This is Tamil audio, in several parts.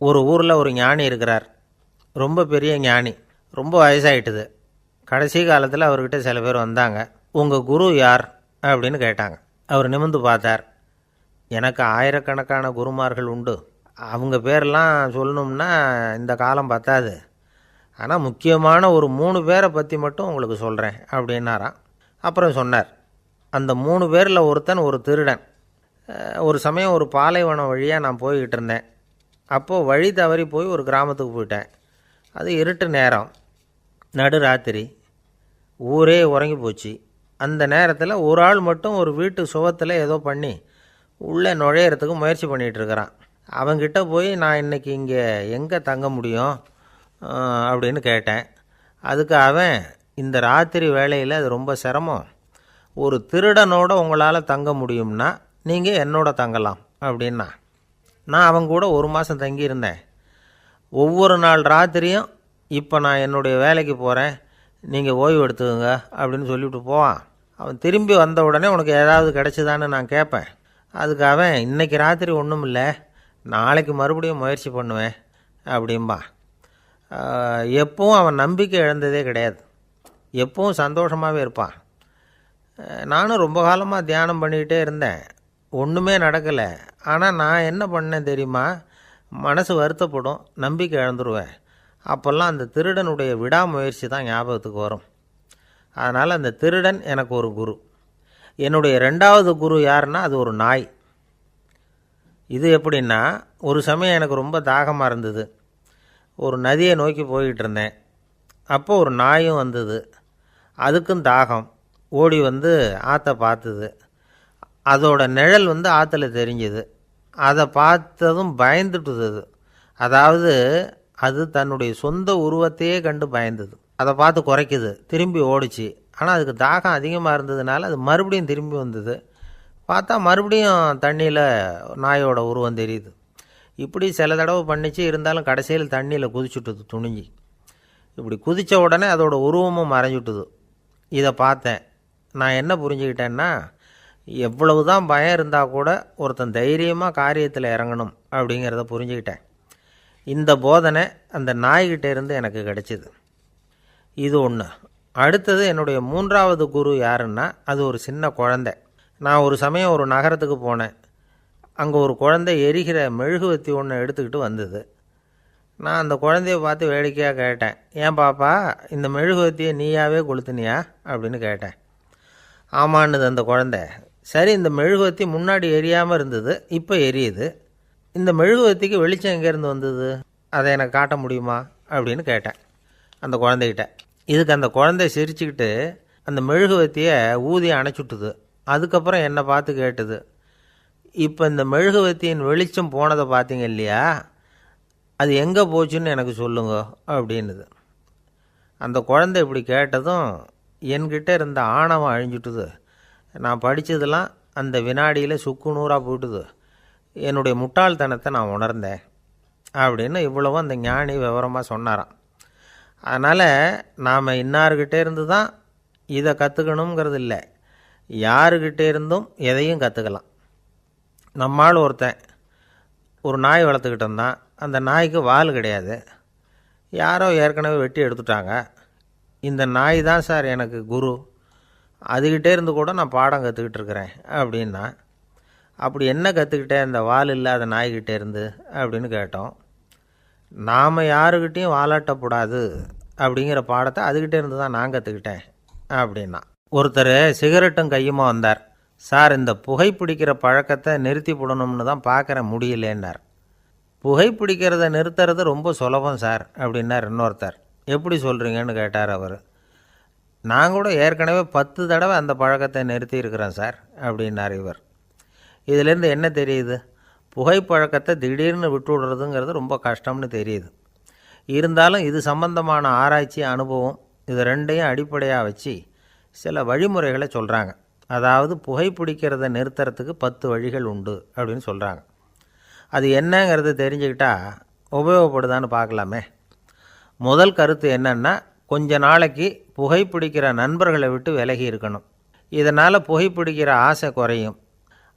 ஒரு ஊரில் ஒரு ஞானி இருக்கிறார். ரொம்ப பெரிய ஞானி. ரொம்ப வயசாகிட்டுது. கடைசி காலத்தில் அவர்கிட்ட சில பேர் வந்தாங்க. உங்கள் குரு யார் அப்படின்னு கேட்டாங்க. அவர் நிமிர்ந்து பார்த்தார். எனக்கு ஆயிரக்கணக்கான குருமார்கள் உண்டு. அவங்க பேரெல்லாம் சொல்லணும்னா இந்த காலம் பத்தாது. ஆனால் முக்கியமான ஒரு 3 பேரை பற்றி மட்டும் உங்களுக்கு சொல்கிறேன் அப்படின்னாராம். அப்புறம் சொன்னார், அந்த 3 பேரில் ஒருத்தன் ஒரு திருடன். ஒரு சமயம் ஒரு பாலைவனம் வழியாக நான் போய்கிட்டு இருந்தேன். அப்போது வழி தவறி போய் ஒரு கிராமத்துக்கு போயிட்டேன். அது இருட்டு நேரம், நடுராத்திரி, ஊரே உறங்கி போச்சு. அந்த நேரத்தில் ஒரு ஆள் மட்டும் ஒரு வீட்டு சுவத்தில் ஏதோ பண்ணி உள்ளே நுழையிறதுக்கு முயற்சி பண்ணிகிட்ருக்கிறான். அவங்கிட்ட போய் நான் இன்றைக்கி இங்கே எங்கே தங்க முடியும் அப்படின்னு கேட்டேன். அதுக்கு அவன், இந்த ராத்திரி வேளையில் அது ரொம்ப சிரமம், ஒரு திருடனோடு உங்களால் தங்க முடியும்னா நீங்கள் என்னோட தங்கலாம் அப்படின்னா. நான் அவங்க கூட 1 மாதம் தங்கியிருந்தேன். ஒவ்வொரு நாள் ராத்திரியும் இப்போ நான் என்னுடைய வேலைக்கு போகிறேன், நீங்கள் ஓய்வு எடுத்துக்கோங்க அப்படின்னு சொல்லிவிட்டு போவான். அவன் திரும்பி வந்த உடனே உனக்கு ஏதாவது கிடச்சிதான்னு நான் கேட்பேன். அதுக்கு அவன், இன்றைக்கி ராத்திரி ஒன்றும் இல்லை, நாளைக்கு மறுபடியும் முயற்சி பண்ணுவேன் அப்படிம்பான். எப்பவும் அவன் நம்பிக்கை இழந்ததே கிடையாது. எப்பவும் சந்தோஷமாகவே இருப்பான். நானும் ரொம்ப காலமாக தியானம் பண்ணிக்கிட்டே இருந்தேன். ஒன்றுமே நடக்கலை. ஆனால் நான் என்ன பண்ணேன் தெரியுமா? மனசு வருத்தப்படும், நம்பிக்கை இழந்துருவேன். அப்போல்லாம் அந்த திருடனுடைய விடாமுயற்சி தான் ஞாபகத்துக்கு வரும். அதனால் அந்த திருடன் எனக்கு ஒரு குரு. என்னுடைய 2வது குரு யாருன்னா அது ஒரு நாய். இது எப்படின்னா, ஒரு சமயம் எனக்கு ரொம்ப தாகமாக இருந்தது. ஒரு நதியை நோக்கி போய்கிட்டு இருந்தேன். அப்போ ஒரு நாயும் வந்தது. அதுக்கும் தாகம். ஓடி வந்து ஆற்றை பார்த்துது. அதோட நிழல் வந்து ஆற்றுல தெரிஞ்சுது. அதை பார்த்ததும் பயந்துட்டுது. அதாவது அது தன்னுடைய சொந்த உருவத்தையே கண்டு பயந்தது. அதை பார்த்து குறைக்குது, திரும்பி ஓடிச்சு. ஆனால் அதுக்கு தாகம் அதிகமாக இருந்ததுனால அது மறுபடியும் திரும்பி வந்தது. பார்த்தா மறுபடியும் தண்ணியில் நாயோட உருவம் தெரியுது. இப்படி சில தடவை பண்ணிச்சு. இருந்தாலும் கடைசியில் தண்ணியில் குதிச்சுட்டுது துணிஞ்சி. இப்படி குதித்த உடனே அதோட உருவமும் மறைஞ்சுட்டுது. இதை பார்த்தேன். நான் என்ன புரிஞ்சுக்கிட்டேன்னா, எவ்வளவு தான் பயம் இருந்தால் கூட ஒருத்தன் தைரியமாக காரியத்தில் இறங்கணும் அப்படிங்கிறத புரிஞ்சுக்கிட்டேன். இந்த போதனை அந்த நாய்கிட்ட இருந்து எனக்கு கிடைச்சிது. இது ஒன்று. அடுத்தது என்னுடைய 3வது குரு யாருன்னா அது ஒரு சின்ன குழந்தை. நான் ஒரு சமயம் ஒரு நகரத்துக்கு போனேன். அங்கே ஒரு குழந்தை எரிகிற மெழுகுவத்தி ஒன்று எடுத்துக்கிட்டு வந்தது. நான் அந்த குழந்தைய பார்த்து வேடிக்கையாக கேட்டேன், ஏன் பாப்பா, இந்த மெழுகுவத்தியை நீயாவே கொளுத்துனியா அப்படின்னு கேட்டேன். ஆமான்னுது அந்த குழந்தை. சரி, இந்த மெழுகுவத்தி முன்னாடி எரியாமல் இருந்தது, இப்போ எரியுது. இந்த மெழுகுவத்திக்கு வெளிச்சம் எங்கேருந்து வந்தது, அதை எனக்கு காட்ட முடியுமா அப்படின்னு கேட்டேன் அந்த குழந்தைகிட்ட. இதுக்கு அந்த குழந்தை சிரிச்சுக்கிட்டு அந்த மெழுகுவத்தியை ஊதி அணைச்சுட்டுது. அதுக்கப்புறம் என்னை பார்த்து கேட்டுது, இப்போ இந்த மெழுகுவத்தியின் வெளிச்சம் போனதை பார்த்தீங்க இல்லையா, அது எங்கே போச்சுன்னு எனக்கு சொல்லுங்க அப்படின்னுது. அந்த குழந்தை இப்படி கேட்டதும் என்கிட்ட இருந்த ஆணவம் அழிஞ்சுட்டுது. நான் படித்ததெல்லாம் அந்த வினாடியில் சுக்கு நூறாக போயிட்டுது. என்னுடைய முட்டாள்தனத்தை நான் உணர்ந்தேன் அப்படின்னு இவ்வளவும் அந்த ஞானி விவரமாக சொன்னாராம். அதனால் நாம் இன்னார்கிட்டே இருந்து தான் இதை கற்றுக்கணுங்கிறது இல்லை, யாருக்கிட்டே இருந்தும் எதையும் கற்றுக்கலாம். நம்மால் ஒருத்தன் ஒரு நாய் வளர்த்துக்கிட்டு இருந்தான். அந்த நாய்க்கு வால் கிடையாது. யாரோ ஏற்கனவே வெட்டி எடுத்துட்டாங்க. இந்த நாய் தான் சார் எனக்கு குரு, அதுக்கிட்டே இருந்து கூட நான் பாடம் கற்றுக்கிட்டு இருக்கிறேன் அப்படின்னா. அப்படி என்ன கற்றுக்கிட்டேன் இந்த வால் இல்லாத நாய்கிட்டே இருந்து அப்படின்னு கேட்டோம். நாம் யாருக்கிட்டேயும் வாலாட்டக்கூடாது அப்படிங்கிற பாடத்தை அதுக்கிட்டே இருந்து தான் நான் கற்றுக்கிட்டேன் அப்படின்னா. ஒருத்தர் சிகரெட்டும் கையுமா வந்தார். சார், இந்த புகைப்பிடிக்கிற பழக்கத்தை நிறுத்தி போடணும்னு தான் பார்க்குறேன், முடியலேன்னார். புகைப்பிடிக்கிறத நிறுத்துறது ரொம்ப சுலபம் சார் அப்படின்னார் இன்னொருத்தர். எப்படி சொல்கிறீங்கன்னு கேட்டார் அவர். நான் கூட ஏற்கனவே 10 தடவை அந்த பழக்கத்தை நிறுத்தி இருக்கிறேன் சார் அப்படின்னார் இவர். இதிலேருந்து என்ன தெரியுது? புகைப்பழக்கத்தை திடீர்னு விட்டு விடுறதுங்கிறது ரொம்ப கஷ்டம்னு தெரியுது. இருந்தாலும் இது சம்பந்தமான ஆராய்ச்சி, அனுபவம், இது ரெண்டையும் அடிப்படையாக வச்சு சில வழிமுறைகளை சொல்கிறாங்க. அதாவது புகைப்பிடிக்கிறத நிறுத்துறதுக்கு 10 வழிகள் உண்டு அப்படின்னு சொல்கிறாங்க. அது என்னங்கிறது தெரிஞ்சுக்கிட்டால் உபயோகப்படுதான்னு பார்க்கலாமே. முதல் கருத்து என்னென்னா, கொஞ்ச நாளைக்கு புகைப்பிடிக்கிற நண்பர்களை விட்டு விலகி இருக்கணும். இதனால் புகைப்பிடிக்கிற ஆசை குறையும்.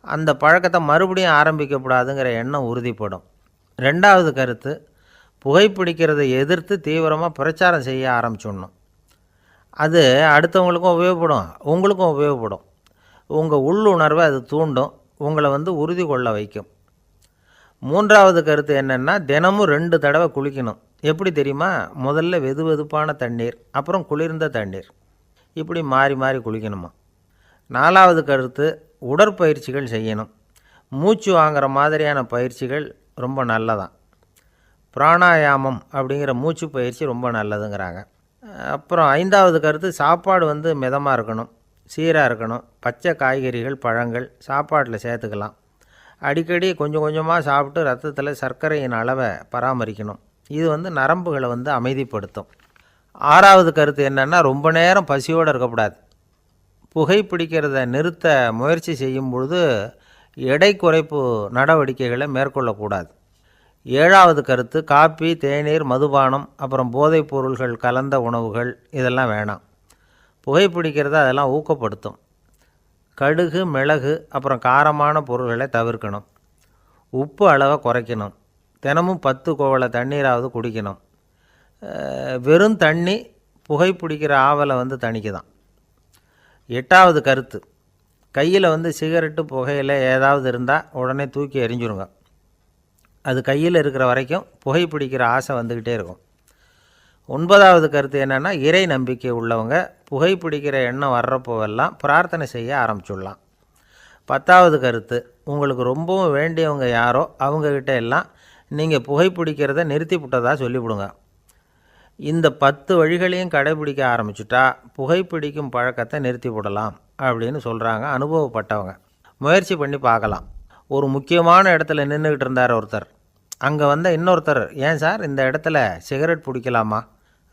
அந்த பழக்கத்தை மறுபடியும் ஆரம்பிக்கக்கூடாதுங்கிற எண்ணம் உறுதிப்படும். ரெண்டாவது கருத்து, புகைப்பிடிக்கிறதை எதிர்த்து தீவிரமாக பிரச்சாரம் செய்ய ஆரம்பிச்சிடணும். அது அடுத்தவங்களுக்கும் உபயோகப்படும், உங்களுக்கும் உபயோகப்படும். உங்கள் உள்ளுணர்வை அது தூண்டும், உங்களை உறுதி கொள்ள வைக்கும். மூன்றாவது கருத்து என்னென்னா, தினமும் 2 தடவை குளிக்கணும். எப்படி தெரியுமா? முதல்ல வெது வெதுப்பான தண்ணீர், அப்புறம் குளிர்ந்த தண்ணீர், இப்படி மாறி மாறி குளிக்கணுமா. நாலாவது கருத்து, உடற்பயிற்சிகள் செய்யணும். மூச்சு வாங்குகிற மாதிரியான பயிற்சிகள் ரொம்ப நல்லதான். பிராணாயாமம் அப்படிங்கிற மூச்சு பயிற்சி ரொம்ப நல்லதுங்கிறாங்க. அப்புறம் ஐந்தாவது கருத்து, சாப்பாடு மிதமாக இருக்கணும், சீராக இருக்கணும். பச்சை காய்கறிகள், பழங்கள் சாப்பாட்டில் சேர்த்துக்கலாம். அடிக்கடி கொஞ்சம் கொஞ்சமாக சாப்பிட்டு ரத்தத்தில் சர்க்கரையின் அளவை பராமரிக்கணும். இது நரம்புகளை அமைதிப்படுத்தும். ஆறாவது கருத்து என்னென்னா, ரொம்ப நேரம் பசியோடு இருக்கக்கூடாது. புகைப்பிடிக்கிறத நிறுத்த முயற்சி செய்யும் பொழுது எடை குறைப்பு நடவடிக்கைகளை மேற்கொள்ளக்கூடாது. ஏழாவது கருத்து, காப்பி, தேநீர், மதுபானம், அப்புறம் போதைப் பொருள்கள் கலந்த உணவுகள் இதெல்லாம் வேணாம். புகைப்பிடிக்கிறத அதெல்லாம் ஊக்கப்படுத்தும். கடுகு, மிளகு, அப்புறம் காரமான பொருள்களை தவிர்க்கணும். உப்பு அளவை குறைக்கணும். தினமும் 10 குவளை தண்ணீராவது குடிக்கணும். வெறும் தண்ணி புகைப்பிடிக்கிற ஆவலை தணிக்குதான். எட்டாவது கருத்து, கையில் சிகரெட்டு, புகையில ஏதாவது இருந்தால் உடனே தூக்கி எறிஞ்சிருங்க. அது கையில் இருக்கிற வரைக்கும் புகைப்பிடிக்கிற ஆசை வந்துக்கிட்டே இருக்கும். ஒன்பதாவது கருத்து என்னென்னா, இறை நம்பிக்கை உள்ளவங்க புகைப்பிடிக்கிற எண்ணம் வர்றப்போவெல்லாம் பிரார்த்தனை செய்ய ஆரம்பிச்சுடலாம். 10வது கருத்து, உங்களுக்கு ரொம்பவும் வேண்டியவங்க யாரோ அவங்கக்கிட்ட எல்லாம் நீங்கள் புகைப்பிடிக்கிறத நிறுத்தி விட்டதாக சொல்லிவிடுங்க. இந்த 10 வழிகளையும் கடைபிடிக்க ஆரம்பிச்சுட்டா புகைப்பிடிக்கும் பழக்கத்தை நிறுத்தி விடலாம் அப்படின்னு சொல்கிறாங்க அனுபவப்பட்டவங்க. முயற்சி பண்ணி பார்க்கலாம். ஒரு முக்கியமான இடத்துல நின்றுக்கிட்டு இருந்தார் ஒருத்தர். அங்கே இன்னொருத்தர், ஏன் சார் இந்த இடத்துல சிகரெட் பிடிக்கலாமா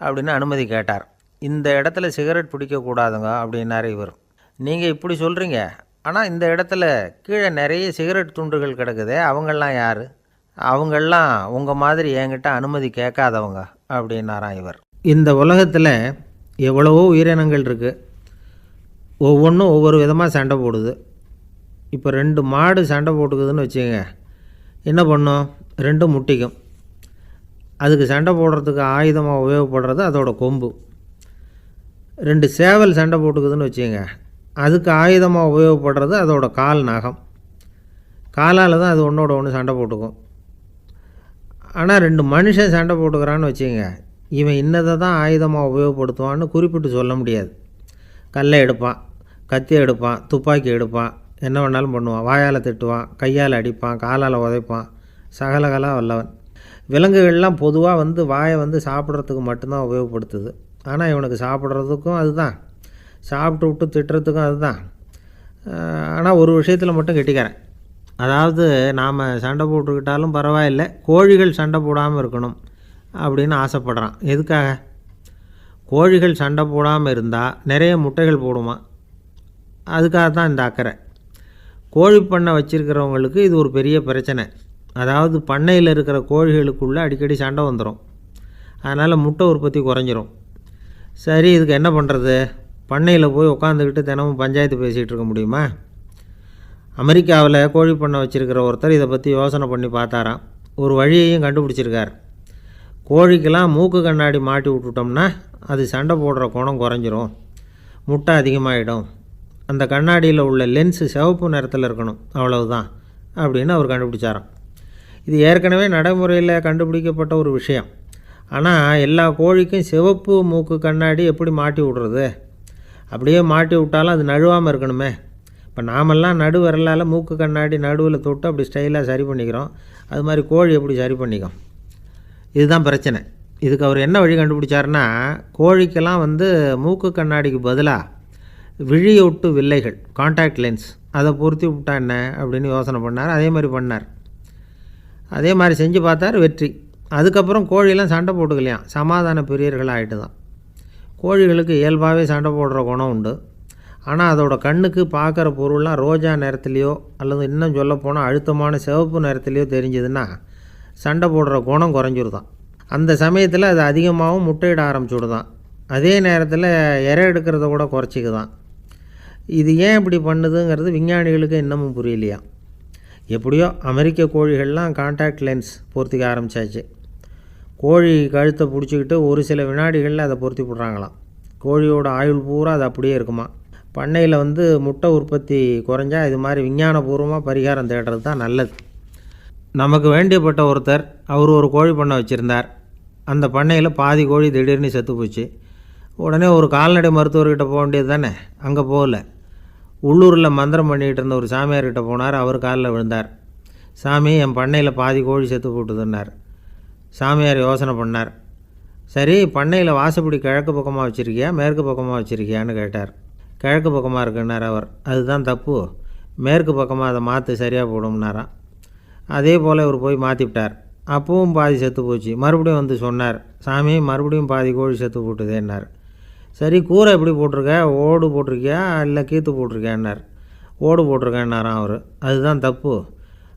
அப்படின்னு அனுமதி கேட்டார். இந்த இடத்துல சிகரெட் பிடிக்கக்கூடாதுங்க அப்படின்னாரு இவர். நீங்கள் இப்படி சொல்கிறீங்க, ஆனால் இந்த இடத்துல கீழே நிறைய சிகரெட் துண்டுகள் கிடக்குதே, அவங்கெல்லாம் யார்? அவங்கெல்லாம் உங்கள் மாதிரி என்கிட்ட அனுமதி கேட்காதவங்க அப்படின்னாராம் இவர். இந்த உலகத்தில் எவ்வளவோ உயிரினங்கள் இருக்குது. ஒவ்வொன்றும் ஒவ்வொரு விதமாக சண்டை போடுது. இப்போ 2 மாடு சண்டை போட்டுக்குதுன்னு வச்சுக்கோங்க, என்ன பண்ணும்? 2 முட்டிக்கும். அதுக்கு சண்டை போடுறதுக்கு ஆயுதமாக உபயோகப்படுறது அதோட கொம்பு. 2 சேவல் சண்டை போட்டுக்குதுன்னு வச்சுக்கோங்க, அதுக்கு ஆயுதமாக உபயோகப்படுறது அதோட கால் நகம். காலால் தான் அது ஒன்றோட ஒன்று சண்டை போட்டுக்கும். ஆனால் 2 மனுஷன் சண்டை போட்டுக்கிறான்னு வச்சுக்கோங்க, இவன் இன்னதை தான் ஆயுதமாக உபயோகப்படுத்துவான்னு குறிப்பிட்டு சொல்ல முடியாது. கல்லை எடுப்பான், கத்தி எடுப்பான், துப்பாக்கி எடுப்பான், என்ன வேணாலும் பண்ணுவான். வாயால் திட்டுவான், கையால் அடிப்பான், காலால் உதைப்பான், சகலகலாக வல்லவன். விலங்குகள்லாம் பொதுவாக வாயை சாப்பிட்றதுக்கு மட்டும்தான் உபயோகப்படுத்துது. ஆனால் இவனுக்கு சாப்பிட்றதுக்கும் அதுதான், சாப்பிட்டு விட்டு திட்டுறதுக்கும் அதுதான். ஆனால் ஒரு விஷயத்தில் மட்டும் கெட்டிக்கிறேன். அதாவது நாம் சண்டை போட்டுக்கிட்டாலும் பரவாயில்லை, கோழிகள் சண்டை போடாமல் இருக்கணும் அப்படின்னு ஆசைப்படுறான். எதுக்காக? கோழிகள் சண்டை போடாமல் இருந்தால் நிறைய முட்டைகள் போடுமா, அதுக்காக தான் இந்த அக்கறை. கோழி பண்ணை வச்சுருக்கிறவங்களுக்கு இது ஒரு பெரிய பிரச்சனை. அதாவது பண்ணையில் இருக்கிற கோழிகளுக்குள்ளே அடிக்கடி சண்டை வந்துடும். அதனால் முட்டை உற்பத்தி குறைஞ்சிரும். சரி, இதுக்கு என்ன பண்ணுறது? பண்ணையில் போய் உட்காந்துக்கிட்டு தினமும் பஞ்சாயத்து பேசிகிட்டு இருக்க முடியுமா? அமெரிக்காவில் கோழி பண்ணை வச்சுருக்கிற ஒருத்தர் இதை பற்றி யோசனை பண்ணி பார்த்தாராம். ஒரு வழியையும் கண்டுபிடிச்சிருக்கார். கோழிக்கெல்லாம் மூக்கு கண்ணாடி மாட்டி விட்டுட்டோம்னா அது சண்டை போடுற குணம் குறைஞ்சிரும், முட்டை அதிகமாகிடும். அந்த கண்ணாடியில் உள்ள லென்ஸு சிவப்பு நிறத்தில் இருக்கணும், அவ்வளவுதான் அப்படின்னு அவர் கண்டுபிடிச்சாராம். இது ஏற்கனவே நடைமுறையில் கண்டுபிடிக்கப்பட்ட ஒரு விஷயம். ஆனால் எல்லா கோழிக்கும் சிவப்பு மூக்கு கண்ணாடி எப்படி மாட்டி விட்றது? அப்படியே மாட்டி விட்டாலும் அது நழுவாமல் இருக்கணுமே. இப்போ நாமெல்லாம் நடு விரலால் மூக்கு கண்ணாடி நடுவில் தொட்டு அப்படி ஸ்டைலாக சரி பண்ணிக்கிறோம். அது மாதிரி கோழி எப்படி சரி பண்ணிக்கும்? இதுதான் பிரச்சனை. இதுக்கு அவர் என்ன வழி கண்டுபிடிச்சாருன்னா, கோழிக்கெல்லாம் மூக்கு கண்ணாடிக்கு பதிலாக விழியொட்டு வில்லைகள், காண்டாக்ட் லென்ஸ், அதை பொருத்தி விட்டா என்ன அப்படின்னு யோசனை பண்ணார். அதே மாதிரி பண்ணார். அதே மாதிரி செஞ்சு பார்த்தார், வெற்றி. அதுக்கப்புறம் கோழியெல்லாம் சண்டை போட்டுக்கலையாம், சமாதான பிரியர்கள் ஆகிட்டு தான். கோழிகளுக்கு இயல்பாகவே சண்டை போடுற குணம் உண்டு. ஆனால் அதோட கண்ணுக்கு பார்க்குற பொருள்லாம் ரோஜா நிறத்துலையோ அல்லது இன்னும் சொல்லப்போனால் அழுத்தமான சிவப்பு நிறத்துலையோ தெரிஞ்சதுன்னா சண்டை போடுற குணம் குறைஞ்சிருதான். அந்த சமயத்தில் அது அதிகமாகவும் முட்டையிட ஆரம்பிச்சுடுதான். அதே நேரத்தில் இறை எடுக்கிறத கூட குறைச்சிக்குதான். இது ஏன் இப்படி பண்ணுதுங்கிறது விஞ்ஞானிகளுக்கு இன்னமும் புரியலையா. எப்படியோ அமெரிக்க கோழிகள்லாம் கான்டாக்ட் லென்ஸ் பொருத்திக்க ஆரம்பித்தாச்சு. கோழி கழுத்தை பிடிச்சிக்கிட்டு ஒரு சில வினாடிகளில் அதை பொருத்தி போடுறாங்களாம். கோழியோட ஆயுள் பூரா அது அப்படியே இருக்குமா. பண்ணையில் முட்டை உற்பத்தி குறைஞ்சா இது மாதிரி விஞ்ஞானபூர்வமாக பரிகாரம் தேடுறது தான் நல்லது. நமக்கு வேண்டியப்பட்ட ஒருத்தர் அவர் ஒரு கோழி பண்ணை வச்சுருந்தார். அந்த பண்ணையில் பாதி கோழி திடீர்னு செத்து போச்சு. உடனே ஒரு கால்நடை மருத்துவர்கிட்ட போக வேண்டியது தானே. அங்கே போகல. உள்ளூரில் மந்திரம் பண்ணிகிட்டு இருந்த ஒரு சாமியார்கிட்ட போனார். அவர் காலில் விழுந்தார். சாமி, என் பண்ணையில் பாதி கோழி செத்து போட்டுதுன்னார். சாமியார் யோசனை பண்ணார். சரி, பண்ணையில் வாசப்படி கிழக்கு பக்கமாக வச்சுருக்கியா மேற்கு பக்கமாக வச்சுருக்கியான்னு கேட்டார். கிழக்கு பக்கமாக இருக்குன்னார் அவர். அதுதான் தப்பு, மேற்கு பக்கமாக அதை மாற்று சரியாக போடும்னாராம். அதே போல் இவர் போய் மாற்றிவிட்டார். அப்பவும் பாதி செத்து போச்சு. மறுபடியும் சொன்னார், சாமி மறுபடியும் பாதி கோழி செத்து போட்டுதேன்னார். சரி, கூரை எப்படி போட்டிருக்க, ஓடு போட்டிருக்கியா இல்லை கீத்து போட்டிருக்கியான்னார். ஓடு போட்டிருக்கேன்னாராம் அவர். அதுதான் தப்பு,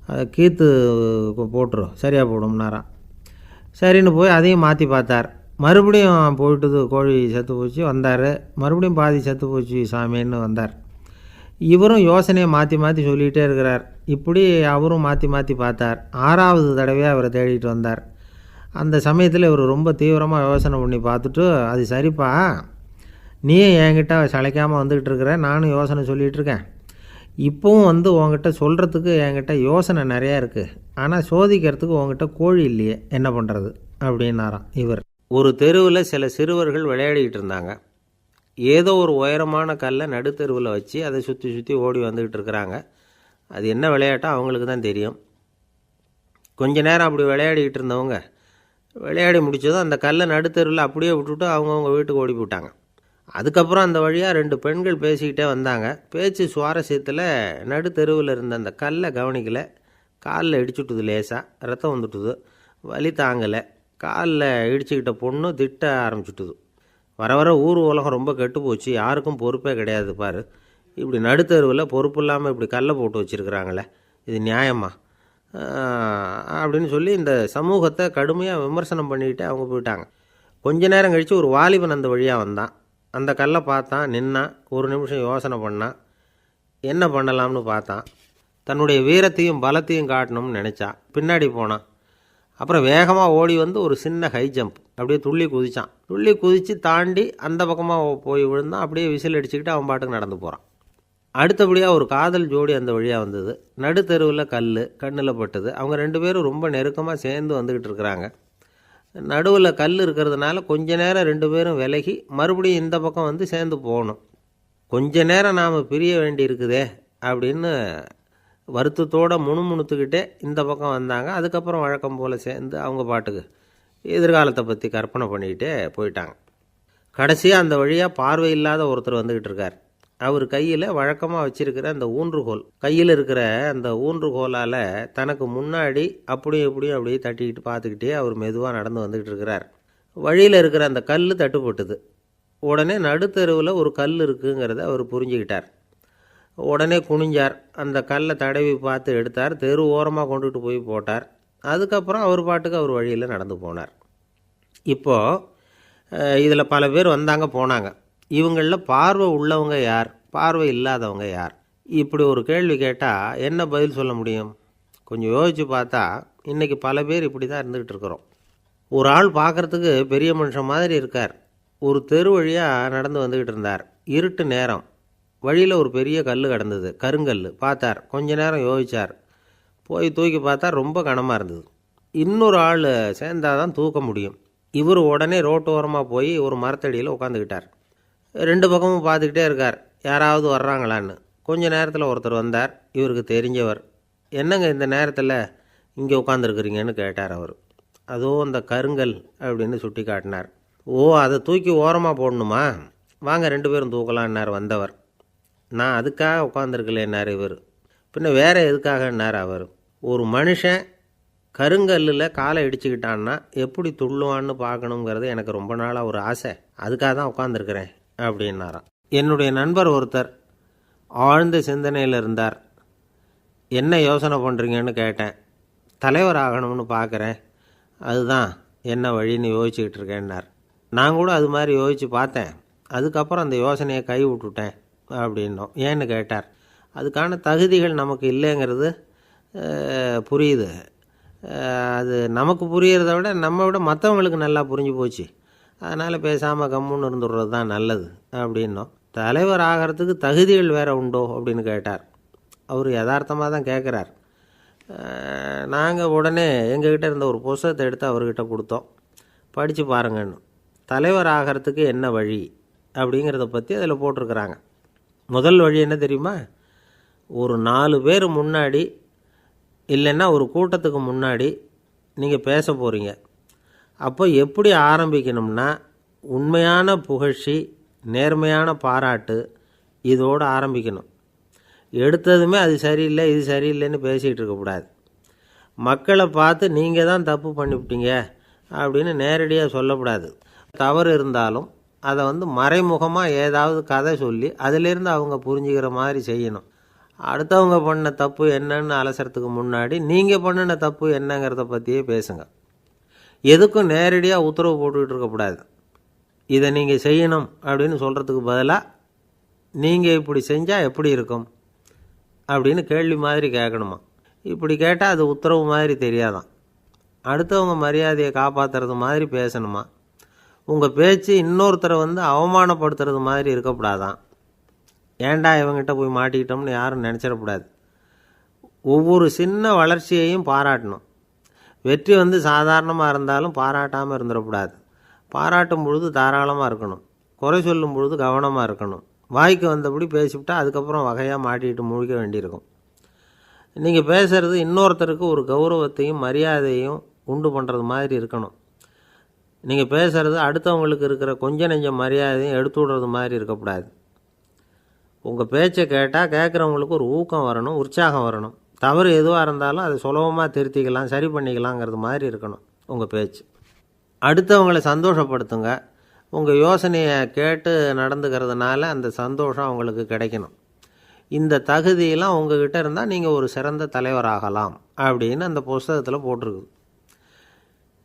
அதை கீத்து போட்டுரும் சரியாக போடும்னாராம். சரின்னு போய் அதையும் மாற்றி பார்த்தார். மறுபடியும் போயிட்டுது, கோழி செத்து போச்சு. வந்தார். மறுபடியும் பாதி செத்து போச்சு சாமின்னு வந்தார். இவரும் யோசனையை மாற்றி மாற்றி சொல்லிகிட்டே இருக்கிறார். இப்படி அவரும் மாற்றி மாற்றி பார்த்தார். 6வது தடவையாக அவரை தேடிட்டு வந்தார். அந்த சமயத்தில் இவர் ரொம்ப தீவிரமாக யோசனை பண்ணி பார்த்துட்டு, அது சரிப்பா, நீயும் என்கிட்ட சளைக்காமல் வந்துக்கிட்டு இருக்கிற, நானும் யோசனை சொல்லிகிட்டு இருக்கேன். இப்போவும் உங்ககிட்ட சொல்கிறதுக்கு என்கிட்ட யோசனை நிறையா இருக்குது. ஆனால் சோதிக்கிறதுக்கு உங்ககிட்ட கோழி இல்லையே, என்ன பண்ணுறது அப்படின்னாராம் இவர். ஒரு தெருவில் சில சிறுவர்கள் விளையாடிக்கிட்டு இருந்தாங்க. ஏதோ ஒரு உயரமான கல்லை நடுத்தெருவில் வச்சு அதை சுற்றி சுற்றி ஓடி வந்துக்கிட்டு இருக்கிறாங்க. அது என்ன விளையாட்டோ அவங்களுக்கு தான் தெரியும். கொஞ்ச நேரம் அப்படி விளையாடிக்கிட்டு இருந்தவங்க விளையாடி முடித்ததும் அந்த கல்லை நடுத்தெருவில் அப்படியே விட்டுட்டு அவங்கவுங்க வீட்டுக்கு ஓடி போட்டாங்க. அதுக்கப்புறம் அந்த வழியாக 2 பெண்கள் பேசிக்கிட்டே வந்தாங்க. பேச்சு சுவாரஸ்யத்தில் நடுத்தெருவில் இருந்த அந்த கல்லை கவனிக்கலை. காலில் இடிச்சுட்டுது, லேசாக ரத்தம் வந்துட்டுது, வலி தாங்கலை. காலில் இடிச்சுக்கிட்ட பொண்ணு திட்ட ஆரம்பிச்சுட்டுது. வர வர ஊர் உலகம் ரொம்ப கெட்டு போச்சு, யாருக்கும் பொறுப்பே கிடையாது பாரு, இப்படி நடுத்தருவில் பொறுப்பு இல்லாமல் இப்படி கல்லை போட்டு வச்சுருக்குறாங்களே, இது நியாயமா அப்படின்னு சொல்லி இந்த சமூகத்தை கடுமையாக விமர்சனம் பண்ணிக்கிட்டு அவங்க போயிட்டாங்க. கொஞ்ச நேரம் கழித்து ஒரு வாலிபன் அந்த வழியாக வந்தான். அந்த கல்லை பார்த்தான், நின்னான். ஒரு நிமிஷம் யோசனை பண்ணான். என்ன பண்ணலாம்னு பார்த்தான். தன்னுடைய வீரத்தையும் பலத்தையும் காட்டணும்னு நினச்சான். பின்னாடி போனான். அப்புறம் வேகமாக ஓடி ஒரு சின்ன ஹை ஜம்ப் அப்படியே துள்ளி குதித்தான். துள்ளி குதித்து தாண்டி அந்த பக்கமாக போய் விழுந்தான். அப்படியே விசில் அடிச்சுக்கிட்டு அவன் பாட்டுக்கு நடந்து போகிறான். அடுத்தபடியாக ஒரு காதல் ஜோடி அந்த வழியாக வந்தது. நடுத்தெருவில் கல் கண்ணில் பட்டது. அவங்க 2 பேரும் ரொம்ப நெருக்கமாக சேர்ந்து வந்துக்கிட்டு இருக்கிறாங்க. நடுவில் கல் இருக்கிறதுனால கொஞ்ச நேரம் 2 பேரும் விலகி மறுபடியும் இந்த பக்கம் சேர்ந்து போகணும். கொஞ்ச நேரம் நாம் பிரிய வேண்டி இருக்குதே அப்படின்னு வருத்தத்தோடு முணுமுணுத்துக்கிட்டே இந்த பக்கம் வந்தாங்க. அதுக்கப்புறம் வழக்கம் போல் சேர்ந்து அவங்க பாட்டுக்கு எதிர்காலத்தை பற்றி கற்பனை பண்ணிக்கிட்டே போயிட்டாங்க. கடைசியாக அந்த வழியாக பார்வை இல்லாத ஒருத்தர் வந்துக்கிட்டு இருக்கார். அவர் கையில் வழக்கமாக வச்சுருக்கிற அந்த ஊன்றுகோல், கையில் இருக்கிற அந்த ஊன்றுகோலால் தனக்கு முன்னாடி அப்படியும் இப்படியும் அப்படியே தட்டிக்கிட்டு பார்த்துக்கிட்டே அவர் மெதுவாக நடந்து வந்துக்கிட்டு இருக்கிறார். வழியில் இருக்கிற அந்த கல் தட்டுப்பட்டுது. உடனே நடுத்தெருவில் ஒரு கல் இருக்குங்கிறத அவர் புரிஞ்சுக்கிட்டார். உடனே குனிஞ்சார். அந்த கல்லை தடவி பார்த்து எடுத்தார். தெரு ஓரமாக கொண்டுட்டு போய் போட்டார். அதுக்கப்புறம் அவர் பாட்டுக்கு அவர் வழியில் நடந்து போனார். இப்போது இதில் பல பேர் வந்தாங்க போனாங்க. இவங்களில் பார்வை உள்ளவங்க யார், பார்வை இல்லாதவங்க யார்? இப்படி ஒரு கேள்வி கேட்டால் என்ன பதில் சொல்ல முடியும்? கொஞ்சம் யோசித்து பார்த்தா இன்றைக்கி பல பேர் இப்படி தான் இருந்துக்கிட்டு இருக்கிறோம். ஒரு ஆள் பார்க்குறதுக்கு பெரிய மனுஷன் மாதிரி இருக்கார். ஒரு தெரு வழியாக நடந்து வந்துக்கிட்டு இருந்தார். இருட்டு நேரம். வழியில் ஒரு பெரிய கல் கிடந்தது, கருங்கல். பார்த்தார். கொஞ்ச நேரம் யோசித்தார். போய் தூக்கி பார்த்தா ரொம்ப கனமாக இருந்தது. இன்னொரு ஆள் சேர்ந்தால் தான் தூக்க முடியும். இவர் உடனே ரோட்டு ஓரமாக போய் ஒரு மரத்தடியில் உட்காந்துக்கிட்டார். 2 பக்கமும் பார்த்துக்கிட்டே இருக்கார், யாராவது வர்றாங்களான்னு. கொஞ்ச நேரத்தில் ஒருத்தர் வந்தார். இவருக்கு தெரிஞ்சவர். என்னங்க இந்த நேரத்தில் இங்கே உட்காந்துருக்குறீங்கன்னு கேட்டார் அவர். அதோ அந்த கருங்கல் அப்படின்னு சுட்டி காட்டினார். ஓ, அதை தூக்கி ஓரமாக போடணுமா? வாங்க 2 பேரும் தூக்கலான்னார் வந்தவர். நான் அதுக்காக உட்காந்துருக்கலேன்னார் இவர். பின்ன வேறு எதுக்காகன்னார் அவர். ஒரு மனுஷன் கருங்கல்லில் காலை இடிச்சுக்கிட்டான்னா எப்படி துள்ளுவான்னு பார்க்கணுங்கிறது எனக்கு ரொம்ப நாளாக ஒரு ஆசை. அதுக்காக தான் உட்காந்துருக்கிறேன் அப்படின்னாராம். என்னுடைய நண்பர் ஒருத்தர் ஆழ்ந்த சிந்தனையில் இருந்தார். என்ன யோசனை பண்ணுறீங்கன்னு கேட்டேன். தலைவர் ஆகணும்னு பார்க்குறேன், அதுதான் என்ன வழின்னு யோசிச்சுக்கிட்டு இருக்கேன்னார். நான் கூட அது மாதிரி யோசித்து பார்த்தேன். அதுக்கப்புறம் அந்த யோசனையை கை விட்டுட்டேன் அப்படின்னோம். ஏன்னு கேட்டார். அதுக்கான தகுதிகள் நமக்கு இல்லைங்கிறது புரியுது. அது நமக்கு புரியறத விட நம்ம விட மற்றவங்களுக்கு நல்லா புரிஞ்சு போச்சு. அதனால் பேசாமல் கம்முன்னு இருந்துடுறது தான் நல்லது அப்படின்னோம். தலைவர் ஆகிறதுக்கு தகுதிகள் வேறு உண்டோ அப்படின்னு கேட்டார். அவர் யதார்த்தமாக தான் கேட்குறார். நாங்கள் உடனே எங்ககிட்ட இருந்த ஒரு புஸ்தகத்தை எடுத்து அவர்கிட்ட கொடுத்தோம். படித்து பாருங்கன்னு. தலைவர் ஆகிறதுக்கு என்ன வழி அப்படிங்கிறத பற்றி அதில் போட்டிருக்கிறாங்க. முதல் வழி என்ன தெரியுமா? ஒரு 4 பேர் முன்னாடி இல்லைன்னா ஒரு கூட்டத்துக்கு முன்னாடி நீங்கள் பேச போகிறீங்க. அப்போ எப்படி ஆரம்பிக்கணும்னா, உண்மையான புகழ்ச்சி, நேர்மையான பாராட்டு, இதோடு ஆரம்பிக்கணும். எடுத்ததுமே அது சரியில்லை இது சரியில்லைன்னு பேசிகிட்டு இருக்கக்கூடாது. மக்களை பார்த்து நீங்கள் தான் தப்பு பண்ணிவிட்டீங்க அப்படின்னு நேரடியாக சொல்லக்கூடாது. தவறு இருந்தாலும் அதை மறைமுகமாக ஏதாவது கதை சொல்லி அதிலிருந்து அவங்க புரிஞ்சுக்கிற மாதிரி செய்யணும். அடுத்தவங்க பண்ண தப்பு என்னன்னு அலசறதுக்கு முன்னாடி நீங்கள் பண்ணின தப்பு என்னங்கிறத பற்றியே பேசுங்க. எதுக்கும் நேரடியாக உத்தரவு போட்டுக்கிட்டு இருக்கக்கூடாது. இதை நீங்கள் செய்யணும் அப்படின்னு சொல்கிறதுக்கு பதிலாக நீங்கள் இப்படி செஞ்சால் எப்படி இருக்கும் அப்படின்னு கேள்வி மாதிரி கேட்கணுமா. இப்படி கேட்டால் அது உத்தரவு மாதிரி தெரியாதான். அடுத்தவங்க மரியாதையை காப்பாற்றுறது மாதிரி பேசணுமா. உங்கள் பேச்சு இன்னொருத்தரை அவமானப்படுத்துறது மாதிரி இருக்கக்கூடாதான். ஏண்டா இவங்கிட்ட போய் மாட்டிக்கிட்டோம்னு யாரும் நினச்சிடக்கூடாது. ஒவ்வொரு சின்ன வளர்ச்சியையும் பாராட்டணும். வெற்றி சாதாரணமாக இருந்தாலும் பாராட்டாமல் இருந்துடக்கூடாது. பாராட்டும் பொழுது தாராளமாக இருக்கணும். குறை சொல்லும் பொழுது கவனமாக இருக்கணும். வாய்க்கு வந்தபடி பேசிவிட்டால் அதுக்கப்புறம் வகையாக மாட்டிக்கிட்டு முழிக்க வேண்டியிருக்கும். நீங்கள் பேசுகிறது இன்னொருத்தருக்கு ஒரு கௌரவத்தையும் மரியாதையும் உண்டு பண்ணுறது மாதிரி இருக்கணும். நீங்கள் பேசுகிறது அடுத்தவங்களுக்கு இருக்கிற கொஞ்ச நெஞ்ச மரியாதையும் எடுத்து விடுறது மாதிரி இருக்கக்கூடாது. உங்கள் பேச்சை கேட்டால் கேட்குறவங்களுக்கு ஒரு ஊக்கம் வரணும், உற்சாகம் வரணும். தவறு எதுவாக இருந்தாலும் அதை சுலபமாக திருத்திக்கலாம், சரி பண்ணிக்கலாங்கிறது மாதிரி இருக்கணும் உங்கள் பேச்சு. அடுத்தவங்களை சந்தோஷப்படுத்துங்க. உங்கள் யோசனையை கேட்டு நடந்துக்கிறதுனால அந்த சந்தோஷம் அவங்களுக்கு கிடைக்கணும். இந்த தகுதியெல்லாம் உங்ககிட்ட இருந்தால் நீங்கள் ஒரு சிறந்த தலைவராகலாம் அப்படின்னு அந்த புஸ்தகத்தில் போட்டிருக்குது.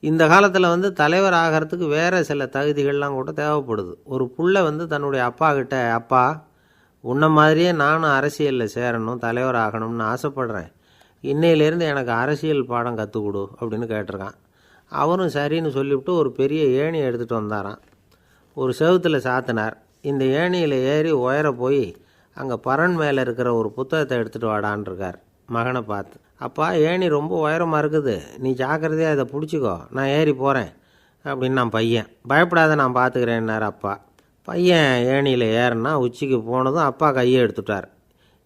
இந்த காலத்தில் தலைவர் ஆகிறதுக்கு வேறு சில தகுதிகள்லாம் கூட தேவைப்படுது. ஒரு புள்ள தன்னுடைய அப்பா கிட்ட, அப்பா உன்ன மாதிரியே நானும் அரசியலில் சேரணும், தலைவர் ஆகணும்னு ஆசைப்படுறேன். இன்னையிலேருந்து எனக்கு அரசியல் பாடம் கற்றுக் கொடு அப்படின்னு கேட்டிருக்கான். அவரும் சரின்னு சொல்லிவிட்டு ஒரு பெரிய ஏணியை எடுத்துகிட்டு வந்தாராம். ஒரு செவுத்தில் சாத்தினார். இந்த ஏணியில் ஏறி உயர போய் அங்கே பரன் மேலே இருக்கிற ஒரு புத்தகத்தை எடுத்துகிட்டு வாடான்ருக்கார் மகனை பார்த்து. அப்பா ஏணி ரொம்ப உயரமாக இருக்குது, நீ ஜாக்கிரதையாக இதை பிடிச்சிக்கோ, நான் ஏறி போகிறேன் அப்படின்னு நான் பையன். பயப்படாத நான் பார்த்துக்கிறேன்னார் அப்பா. பையன் ஏணியில் ஏறினா உச்சிக்கு போனதும் அப்பா கையை எடுத்துட்டார்.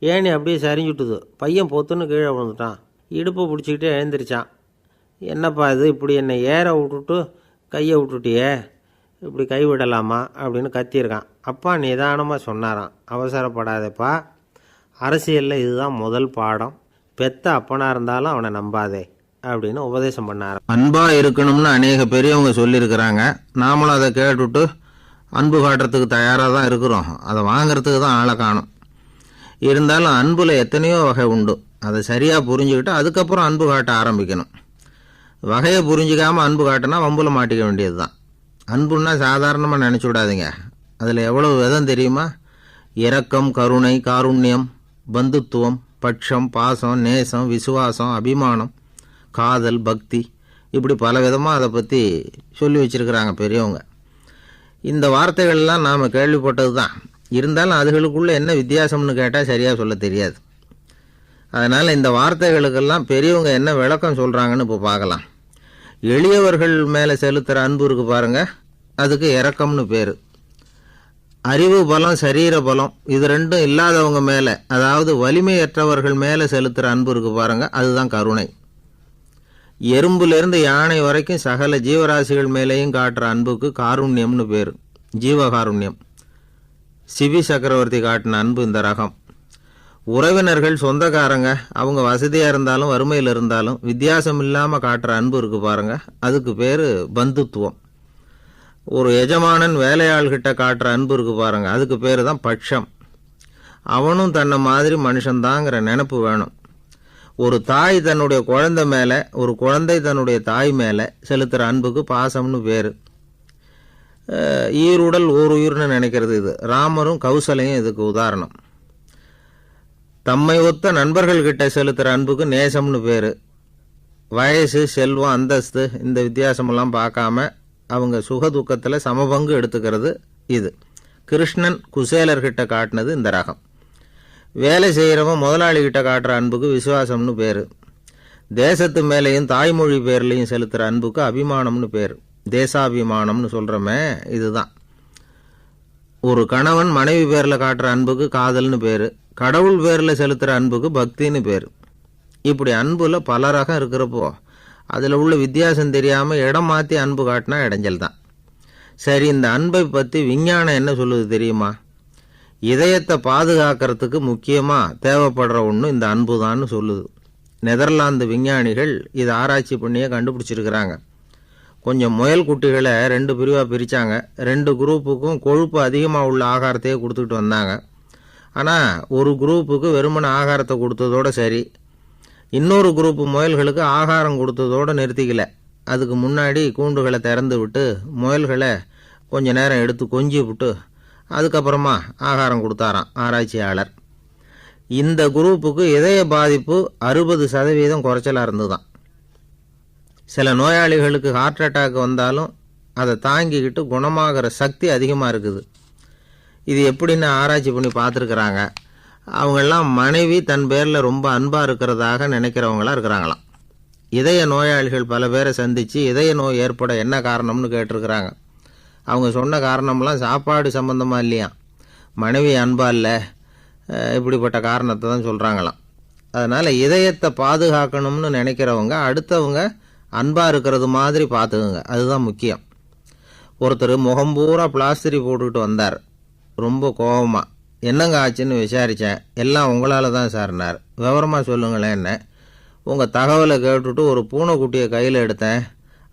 ஏணி அப்படியே சரிஞ்சுட்டுது. பையன் பொத்துன்னு கீழே விழுந்துட்டான். இடுப்பை பிடிச்சிக்கிட்டே எழுந்திரிச்சான். என்னப்பா இது, இப்படி என்னை ஏற விட்டுட்டு கையை விட்டுட்டியே, இப்படி கைவிடலாமா அப்படின்னு கத்தியிருக்கான். அப்பா நிதானமாக சொன்னாராம், அவசரப்படாதேப்பா, அரசியலில் இதுதான் முதல் பாடம். பெத்த அப்பனாக இருந்தாலும் அவனை நம்பாதே அப்படின்னு உபதேசம் பண்ணார். அன்பாக இருக்கணும்னு அநேக பெரியவங்க சொல்லியிருக்கிறாங்க. நாமளும் அதை கேட்டுவிட்டு அன்பு காட்டுறதுக்கு தயாராக தான் இருக்கிறோம். அதை வாங்கிறதுக்கு தான் ஆளை காணும். இருந்தாலும் அன்பில் எத்தனையோ வகை உண்டு. அதை சரியாக புரிஞ்சுக்கிட்டு அதுக்கப்புறம் அன்பு காட்ட ஆரம்பிக்கணும். வகையை புரிஞ்சிக்காமல் அன்பு காட்டினா வம்புல மாட்டிக்க வேண்டியது தான். அன்புன்னா சாதாரணமாக நினச்சி விடாதீங்க. அதில் எவ்வளவு விதம் தெரியுமா? இரக்கம், கருணை, காருண்யம், பந்துத்துவம், பட்சம், பாசம், நேசம், விசுவாசம், அபிமானம், காதல், பக்தி, இப்படி பல விதமாக அதை பற்றி சொல்லி வச்சுருக்கிறாங்க பெரியவங்க. இந்த வார்த்தைகள்லாம் நாம் கேள்விப்பட்டது தான். இருந்தாலும் அதுகளுக்குள்ளே என்ன வித்தியாசம்னு கேட்டால் சரியாக சொல்ல தெரியாது. அதனால் இந்த வார்த்தைகளுக்கெல்லாம் பெரியவங்க என்ன விளக்கம் சொல்கிறாங்கன்னு இப்போ பார்க்கலாம். எளியவர்கள் மேலே செலுத்துகிற அன்பு இருக்குது பாருங்கள், அதுக்கு இரக்கம்னு பேர். அறிவு பலம், சரீர பலம், இது ரெண்டும் இல்லாதவங்க மேலே, அதாவது வலிமையற்றவர்கள் மேலே செலுத்துகிற அன்பு இருக்குது பாருங்கள், அதுதான் கருணை. எறும்புலேருந்து யானை வரைக்கும் சகல ஜீவராசிகள் மேலேயும் காட்டுற அன்புக்கு காருண்யம்னு பேர், ஜீவகாருண்யம். சிவி சக்கரவர்த்தி காட்டின அன்பு இந்த ரகம். உறவினர்கள், சொந்தக்காரங்க, அவங்க வசதியாக இருந்தாலும் வறுமையில் இருந்தாலும் வித்தியாசம் இல்லாமல் காட்டுற அன்பு இருக்குது பாருங்கள், அதுக்கு பேர் பந்துத்துவம். ஒரு எஜமானன் வேலையாள்கிட்ட காட்டுற அன்பு இருக்குது பாருங்கள், அதுக்கு பேர் தான் பட்சம். அவனும் தன்னை மாதிரி மனுஷன்தாங்கிற நினப்பு வேணும். ஒரு தாய் தன்னுடைய குழந்தை மேலே, ஒரு குழந்தை தன்னுடைய தாய் மேலே செலுத்துகிற அன்புக்கு பாசம்னு பேர். ஈருடல் ஓர் உயிர்னு நினைக்கிறது இது. ராமரும் கௌசலையும் இதுக்கு உதாரணம். தம்மை ஒத்த நண்பர்கள்கிட்ட செலுத்துகிற அன்புக்கு நேசம்னு பேர். வயசு, செல்வம், அந்தஸ்து இந்த வித்தியாசமெல்லாம் பார்க்காம அவங்க சுக துக்கத்தில் சமபங்கு எடுத்துக்கிறது இது. கிருஷ்ணன் குசேலர்கிட்ட காட்டினது இந்த ரகம். வேலை செய்கிறவன் முதலாளிகிட்ட காட்டுற அன்புக்கு விசுவாசம்னு பேர். தேசத்து மேலேயும் தாய்மொழி பேர்லையும் செலுத்துகிற அன்புக்கு அபிமானம்னு பேர். தேசாபிமானம்னு சொல்கிறோமே இதுதான். ஒரு கணவன் மனைவி பேரில் காட்டுற அன்புக்கு காதல்னு பேர். கடவுள் பேரில் செலுத்துகிற அன்புக்கு பக்தின்னு பேர். இப்படி அன்புல பல ரகம் இருக்கிறப்போ அதில் உள்ள வித்தியாசம் தெரியாமல் இடம் மாற்றி அன்பு காட்டினா இடைஞ்சல் தான். சரி, இந்த அன்பை பற்றி விஞ்ஞானம் என்ன சொல்லுது தெரியுமா? இதயத்தை பாதுகாக்கிறதுக்கு முக்கியமாக தேவைப்படுற ஒன்று இந்த அன்பு தான்னு சொல்லுது. நெதர்லாந்து விஞ்ஞானிகள் இதை ஆராய்ச்சி பண்ணியே கண்டுபிடிச்சிருக்கிறாங்க. கொஞ்சம் முயல் குட்டிகளை 2 பிரிவாக பிரித்தாங்க. 2 குரூப்புக்கும் கொழுப்பு அதிகமாக உள்ள ஆகாரத்தையே கொடுத்துக்கிட்டு வந்தாங்க. ஆனால் ஒரு குரூப்புக்கு வெறுமன ஆகாரத்தை கொடுத்ததோடு சரி, இன்னொரு குரூப்பு முயல்களுக்கு ஆகாரம் கொடுத்ததோடு நிறுத்திக்கல. அதுக்கு முன்னாடி கூண்டுகளை திறந்து விட்டு முயல்களை கொஞ்ச நேரம் எடுத்து கொஞ்சி விட்டு அதுக்கப்புறமா ஆகாரம் கொடுத்தாராம் ஆராய்ச்சியாளர். இந்த குரூப்புக்கு இதய பாதிப்பு 60% குறைச்சலாக இருந்துதான். சில நோயாளிகளுக்கு ஹார்ட் அட்டாக் வந்தாலும் அதை தாங்கிக்கிட்டு குணமாகிற சக்தி அதிகமாக இருக்குது. இது எப்படின்னு ஆராய்ச்சி பண்ணி பார்த்துருக்குறாங்க. அவங்கெல்லாம் மனைவி தன் பேரில் ரொம்ப அன்பாக இருக்கிறதாக நினைக்கிறவங்களாம் இருக்கிறாங்களாம். இதய நோயாளிகள் பல பேரை சந்தித்து இதய நோய் ஏற்பட என்ன காரணம்னு கேட்டிருக்கிறாங்க. அவங்க சொன்ன காரணம்லாம் சாப்பாடு சம்மந்தமாக இல்லையா, மனைவி அன்பா இல்லை, இப்படிப்பட்ட காரணத்தை தான் சொல்கிறாங்களாம். அதனால் இதயத்தை பாதுகாக்கணும்னு நினைக்கிறவங்க அடுத்தவங்க அன்பாக இருக்கிறது மாதிரி பார்த்துக்குங்க, அதுதான் முக்கியம். ஒருத்தர் முகம் பூரா பிளாஸ்டரி போட்டுக்கிட்டு வந்தார். ரொம்ப கோபமாக, என்னங்க ஆச்சுன்னு விசாரித்தேன். எல்லாம் உங்களால் தான் சார்னார். விவரமாக சொல்லுங்களேன். என்ன உங்கள் தகவலை கேட்டுட்டு ஒரு பூனைக்குட்டியை கையில் எடுத்தேன்,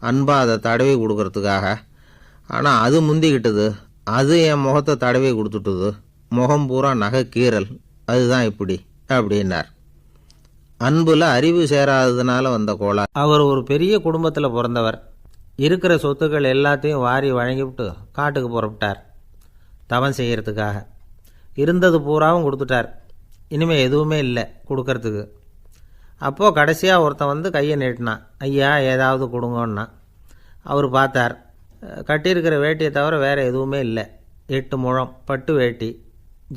அன்பாக அதை தடவி கொடுக்கறதுக்காக. ஆனால் அது முந்திக்கிட்டது, அது என் முகத்தை தடவி கொடுத்துட்டுது. முகம் பூரா நகை கீறல், அதுதான் இப்படி அப்படின்னார். அன்புல அறிவு சேராததுனால வந்த கோளாறு. அவர் ஒரு பெரிய குடும்பத்தில் பிறந்தவர். இருக்கிற சொத்துக்கள் எல்லாத்தையும் வாரி வழங்கிவிட்டு காட்டுக்கு புறப்பட்டார் தவம் செய்கிறதுக்காக. இருந்தது பூராவும் கொடுத்துட்டார். இனிமேல் எதுவுமே இல்லை கொடுக்கறதுக்கு. அப்போது கடைசியாக ஒருத்தன் வந்து கையை நீட்டினான். ஐயா ஏதாவது கொடுங்கன்னா. அவர் பார்த்தார். கட்டியிருக்கிற வேட்டியை தவிர வேறு எதுவுமே இல்லை. 8 முழம் பட்டு வேட்டி,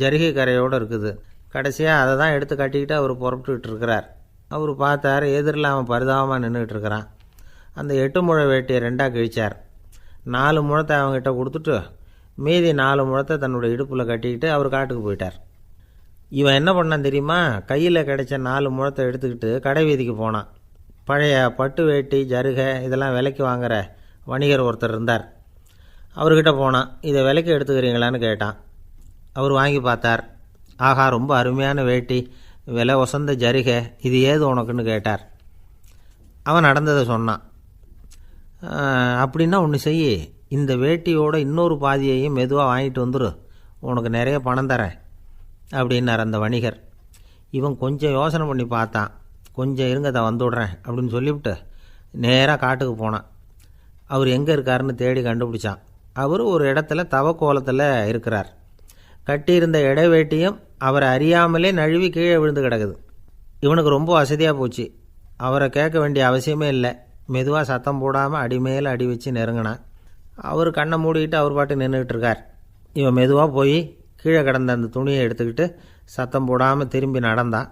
ஜரிகை கரையோடு இருக்குது. கடைசியாக அதை தான் எடுத்து கட்டிக்கிட்டு அவர் புறப்பட்டுக்கிட்டு இருக்கிறார். அவர் பார்த்தார், எதிரில் அவன் பரிதாபமாக நின்றுக்கிட்டு இருக்கிறான். அந்த 8 முழ வேட்டியை 2ஆக கிழிச்சார். 4 முழத்தை அவங்ககிட்ட கொடுத்துட்டு மீதி 4 முழத்தை தன்னுடைய இடுப்பில் கட்டிக்கிட்டு அவர் காட்டுக்கு போயிட்டார். இவன் என்ன பண்ணான் தெரியுமா? கையில் கிடைச்ச 4 முழத்தை எடுத்துக்கிட்டு கடை வீதிக்கு போனான். பழைய பட்டு வேட்டி, ஜருகை இதெல்லாம் விலைக்கு வாங்குகிற வணிகர் ஒருத்தர் இருந்தார். அவர்கிட்ட போனான். இதை விலைக்கு எடுத்துக்கிறீங்களான்னு கேட்டான். அவர் வாங்கி பார்த்தார். ஆஹா, ரொம்ப அருமையான வேட்டி, விலை ஒசந்த ஜரிகை, இது ஏது உனக்குன்னு கேட்டார். அவன் நடந்ததை சொன்னான். அப்படின்னா ஒன்று செய், இந்த வேட்டியோட இன்னொரு பாதியையும் மெதுவாக வாங்கிட்டு வந்துரு, உனக்கு நிறைய பணம் தரேன் அப்படின்னார் அந்த வணிகர். இவன் கொஞ்சம் யோசனை பண்ணி பார்த்தான். கொஞ்சம் இருங்க, அதை வந்துவிடுறேன் அப்படின்னு சொல்லிவிட்டு நேராக காட்டுக்கு போனான். அவர் எங்கே இருக்காருன்னு தேடி கண்டுபிடிச்சான். அவர் ஒரு இடத்துல தவக்கோலத்தில் இருக்கிறார். கட்டியிருந்த இடைவேட்டியும் அவரை அறியாமலே நழுவி கீழே விழுந்து கிடக்குது. இவனுக்கு ரொம்ப வசதியாக போச்சு. அவரை கேட்க வேண்டிய அவசியமே இல்லை. மெதுவாக சத்தம் போடாமல் அடிமேல் அடி வச்சு நெருங்கினான். அவர் கண்ணை மூடிக்கிட்டு அவர் பாட்டு நின்றுக்கிட்டு இருக்கார். இவன் மெதுவாக போய் கீழே கிடந்த அந்த துணியை எடுத்துக்கிட்டு சத்தம் போடாமல் திரும்பி நடந்தான்.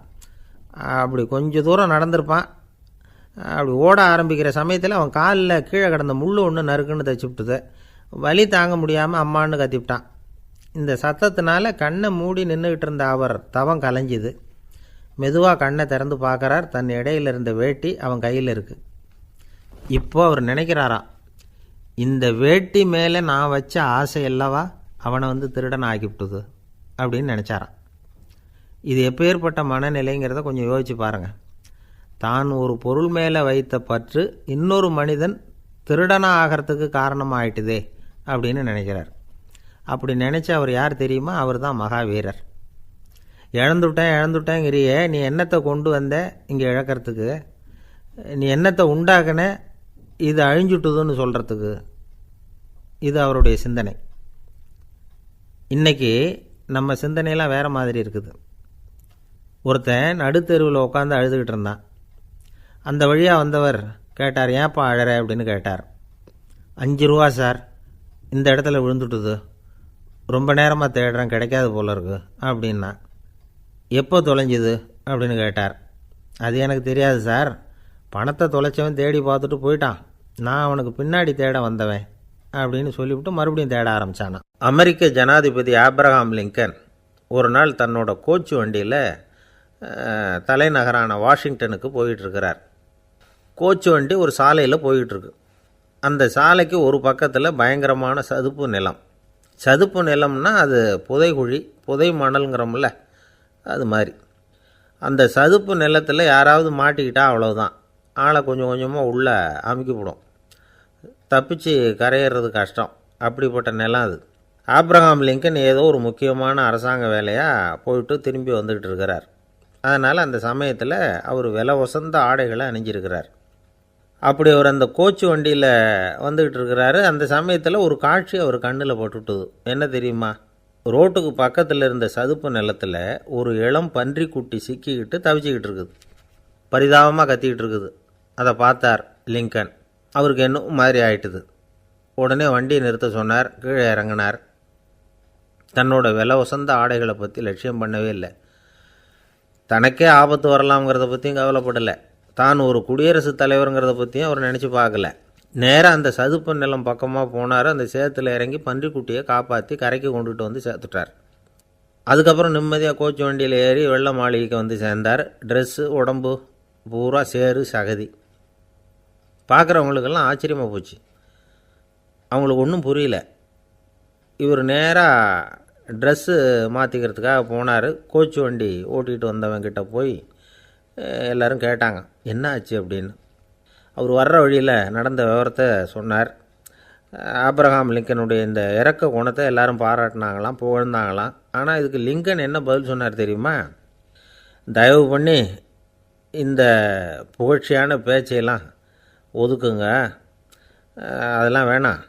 அப்படி கொஞ்சம் தூரம் நடந்திருப்பான். அப்படி ஓட ஆரம்பிக்கிற சமயத்தில் அவன் காலில் கீழே கிடந்த முள் ஒன்று நறுக்குன்னு தைச்சி விட்டுது. வலி தாங்க முடியாமல் அம்மான்னு கத்திவிட்டான். இந்த சத்தத்தினால கண்ணை மூடி நின்றுக்கிட்டு இருந்த அவர் தவம் கலைஞ்சிது. மெதுவாக கண்ணை திறந்து பார்க்குறார். தன் இடையில் இருந்த வேட்டி அவன் கையில் இருக்குது. இப்போது அவர் நினைக்கிறாராம், இந்த வேட்டி மேலே நான் வச்ச ஆசை அல்லவா அவனை வந்து திருடன் ஆக்கிவிட்டுது அப்படின்னு நினச்சாரான். இது எப்பேற்பட்ட மனநிலைங்கிறத கொஞ்சம் யோசிச்சு பாருங்கள். தான் ஒரு பொருள் மேலே வைத்த பற்று இன்னொரு மனிதன் திருடனாக ஆகிறதுக்கு காரணமாயிட்டுதே அப்படின்னு நினைக்கிறார். அப்படி நினச்ச அவர் யார் தெரியுமா? அவர் தான் மகாவீரர். இழந்துட்டேங்கிறியே, நீ என்னத்தை கொண்டு வந்த இங்கே இழக்கிறதுக்கு? நீ என்னத்தை உண்டாக்குன இது அழிஞ்சுட்டுதுன்னு சொல்கிறதுக்கு? இது அவருடைய சிந்தனை. இன்றைக்கி நம்ம சிந்தனையெல்லாம் வேறு மாதிரி இருக்குது. ஒருத்தன் நடுத்தெருவில் உட்காந்து அழுதுகிட்டு இருந்தான். அந்த வழியாக வந்தவர் கேட்டார், ஏன்ப்பா அழற அப்படின்னு கேட்டார். 5 ரூபா சார், இந்த இடத்துல விழுந்துட்டுது, ரொம்ப நேரமாக தேடுறேன், கிடைக்காது போல இருக்கு அப்படின்னா. எப்போ தொலைஞ்சுது அப்படின்னு கேட்டார். அது எனக்கு தெரியாது சார், பணத்தை தொலைச்சவன் தேடி பார்த்துட்டு போயிட்டான், நான் அவனுக்கு பின்னாடி தேட வந்தவன் அப்படின்னு சொல்லிவிட்டு மறுபடியும் தேட ஆரம்பித்தானா. அமெரிக்க ஜனாதிபதி ஆப்ரஹாம் லிங்கன் ஒரு நாள் தன்னோட கோச்சு வண்டியில் தலைநகரான வாஷிங்டனுக்கு போயிட்டுருக்கிறார். கோச்சு வண்டி ஒரு சாலையில் போயிட்டுருக்கு. அந்த சாலைக்கு ஒரு பக்கத்தில் பயங்கரமான சதுப்பு நிலம். சதுப்பு நிலம்னா அது புதைகுழி, புதை மணல்ங்கிறோம்ல, அது மாதிரி. அந்த சதுப்பு நிலத்தில் யாராவது மாட்டிக்கிட்டால் அவ்வளோதான், ஆளை கொஞ்சம் கொஞ்சமாக உள்ளே அமுக்கிவிடும், தப்பிச்சு கரையிறது கஷ்டம். அப்படிப்பட்ட நிலம் அது. ஆப்ரஹாம் லிங்கன் ஏதோ ஒரு முக்கியமான அரசாங்க வேலையாக போயிட்டு திரும்பி வந்துக்கிட்டு இருக்கிறார். அதனால் அந்த சமயத்தில் அவர் விலை உசந்த ஆடைகளை அணிஞ்சிருக்கிறார். அப்படி அவர் அந்த கோச்சு வண்டியில் வந்துக்கிட்டு இருக்கிறாரு. அந்த சமயத்தில் ஒரு காட்சி அவர் கண்ணில் பட்டுட்டுது. என்ன தெரியுமா? ரோட்டுக்கு பக்கத்தில் இருந்த சதுப்பு நிலத்தில் ஒரு இளம் பன்றி குட்டி சிக்கிக்கிட்டு தவிச்சிக்கிட்டு இருக்குது, பரிதாபமாக கத்திக்கிட்டு இருக்குது. அதை பார்த்தார் லிங்கன். அவருக்கு என்ன மாதிரி ஆயிட்டுது. உடனே வண்டியை நிறுத்த சொன்னார். கீழே இறங்கினார். தன்னோட விலை உசந்த ஆடைகளை பற்றி லட்சியம் பண்ணவே இல்லை. தனக்கே ஆபத்து வரலாம்ங்கிறத பற்றியும் கவலைப்படலை. தான் ஒரு குடியரசுத் தலைவருங்கிறத பற்றியும் அவர் நினச்சி பார்க்கல. நேராக அந்த சதுப்பு நிலம் பக்கமாக போனார். அந்த சேத்துல இறங்கி பன்றிக்குட்டியை காப்பாற்றி கரைக்கு கொண்டுட்டு வந்து சேர்த்துட்டார். அதுக்கப்புறம் நிம்மதியாக கோச்சு வண்டியில் ஏறி வெள்ளை மாளிகைக்கு வந்து சேர்ந்தார். ட்ரெஸ்ஸு, உடம்பு பூரா சேறு சகதி. பார்க்குறவங்களுக்கெல்லாம் ஆச்சரியமாக போச்சு. அவங்களுக்கு ஒன்றும் புரியல. இவர் நேராக ட்ரெஸ்ஸு மாற்றிக்கிறதுக்காக போனார். கோச்சு வண்டி ஓட்டிகிட்டு வந்தவங்கிட்ட போய் எல்லோரும் கேட்டாங்க, என்ன ஆச்சு அப்படின்னு. அவர் வர்ற வழியில் நடந்த விவரத்தை சொன்னார். ஆப்ரஹாம் லிங்கனுடைய இந்த இறக்க குணத்தை எல்லாரும் பாராட்டினாங்களாம், புகழ்ந்தாங்களாம். ஆனால் இதுக்கு லிங்கன் என்ன பதில் சொன்னார் தெரியுமா? தயவு பண்ணி இந்த புகழ்ச்சியான பேச்சையெல்லாம் ஒதுக்குங்க, அதெல்லாம் வேணாம்.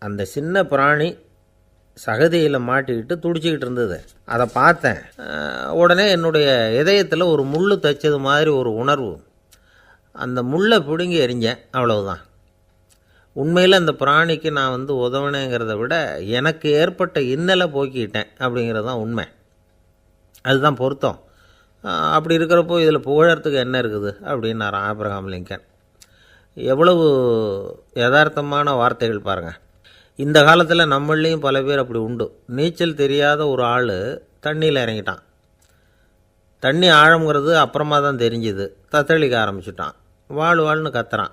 அந்த சின்ன பிராணி சகதியில் மாட்டிக்கிட்டு துடிச்சிக்கிட்டு இருந்தது, அதை பார்த்தேன். உடனே என்னுடைய இதயத்தில் ஒரு முள் தைச்சது மாதிரி ஒரு உணர்வு. அந்த முள்ளை பிடுங்கி எறிஞ்சேன், அவ்வளவுதான். உண்மையில் அந்த பிராணிக்கு நான் உதவினேங்கிறத விட எனக்கு ஏற்பட்ட இன்னலை போக்கிட்டேன் அப்படிங்கிறது தான் உண்மை. அதுதான் பொருத்தம். அப்படி இருக்கிறப்போ இதில் புகழறதுக்கு என்ன இருக்குது அப்படின்னார் ஆப்ரஹாம் லிங்கன். எவ்வளவு யதார்த்தமான வார்த்தைகள் பாருங்கள். இந்த காலத்தில் நம்மளையும் பல பேர் அப்படி உண்டு. நீச்சல் தெரியாத ஒரு ஆள் தண்ணியில் இறங்கிட்டான். தண்ணி ஆழங்கிறது அப்புறமா தான் தெரிஞ்சுது. தத்தளிக்க ஆரம்பிச்சுட்டான். வாழ்னு கத்துறான்.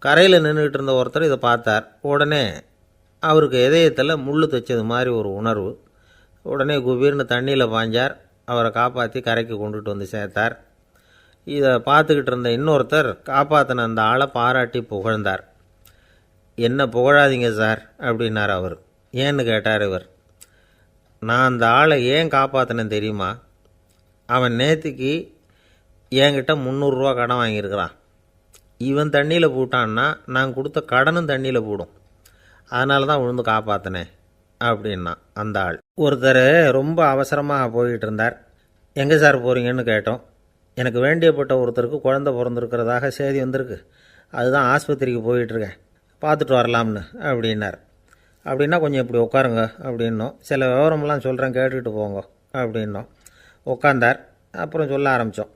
கரையில் நின்றுக்கிட்டு இருந்த ஒருத்தர் இதை பார்த்தார். உடனே அவருக்கு இதயத்தில் முள் தைச்சது மாதிரி ஒரு உணர்வு. உடனே குபீர்னு தண்ணியில் பாய்ஞ்சார். அவரை காப்பாற்றி கரைக்கு கொண்டுட்டு வந்து சேர்த்தார். இதை பார்த்துக்கிட்டு இருந்த இன்னொருத்தர் காப்பாற்றின அந்த ஆளை பாராட்டி புகழ்ந்தார். என்ன புகழாதீங்க சார் அப்படின்னார் அவர். ஏன்னு கேட்டார் இவர். நான் அந்த ஆளை ஏன் காப்பாற்றினேன் தெரியுமா? அவன் நேற்றுக்கு என்கிட்ட 300 ரூபா கடன் வாங்கியிருக்கிறான். இவன் தண்ணியில் போட்டான்னா நான் கொடுத்த கடனும் தண்ணியில் போடும், அதனால தான் விழுந்து காப்பாற்றினேன் அப்படின்னா அந்த ஆள். ஒருத்தர் ரொம்ப அவசரமாக போய்கிட்டு இருந்தார். எங்கே சார் போகிறீங்கன்னு கேட்டோம். எனக்கு வேண்டியப்பட்ட ஒருத்தருக்கு குழந்தை பிறந்திருக்கிறதாக செய்தி வந்திருக்கு, அதுதான் ஆஸ்பத்திரிக்கு போயிட்டுருக்கேன், பார்த்துட்டு வரலாம்னு அப்படின்னார். அப்படின்னா கொஞ்சம் இப்படி உட்காருங்க அப்படின்னோம். சில விவரமெல்லாம் சொல்கிறேன், கேட்டுக்கிட்டு போங்க அப்படின்னோம். உட்காந்தார். அப்புறம் சொல்ல ஆரம்பித்தோம்.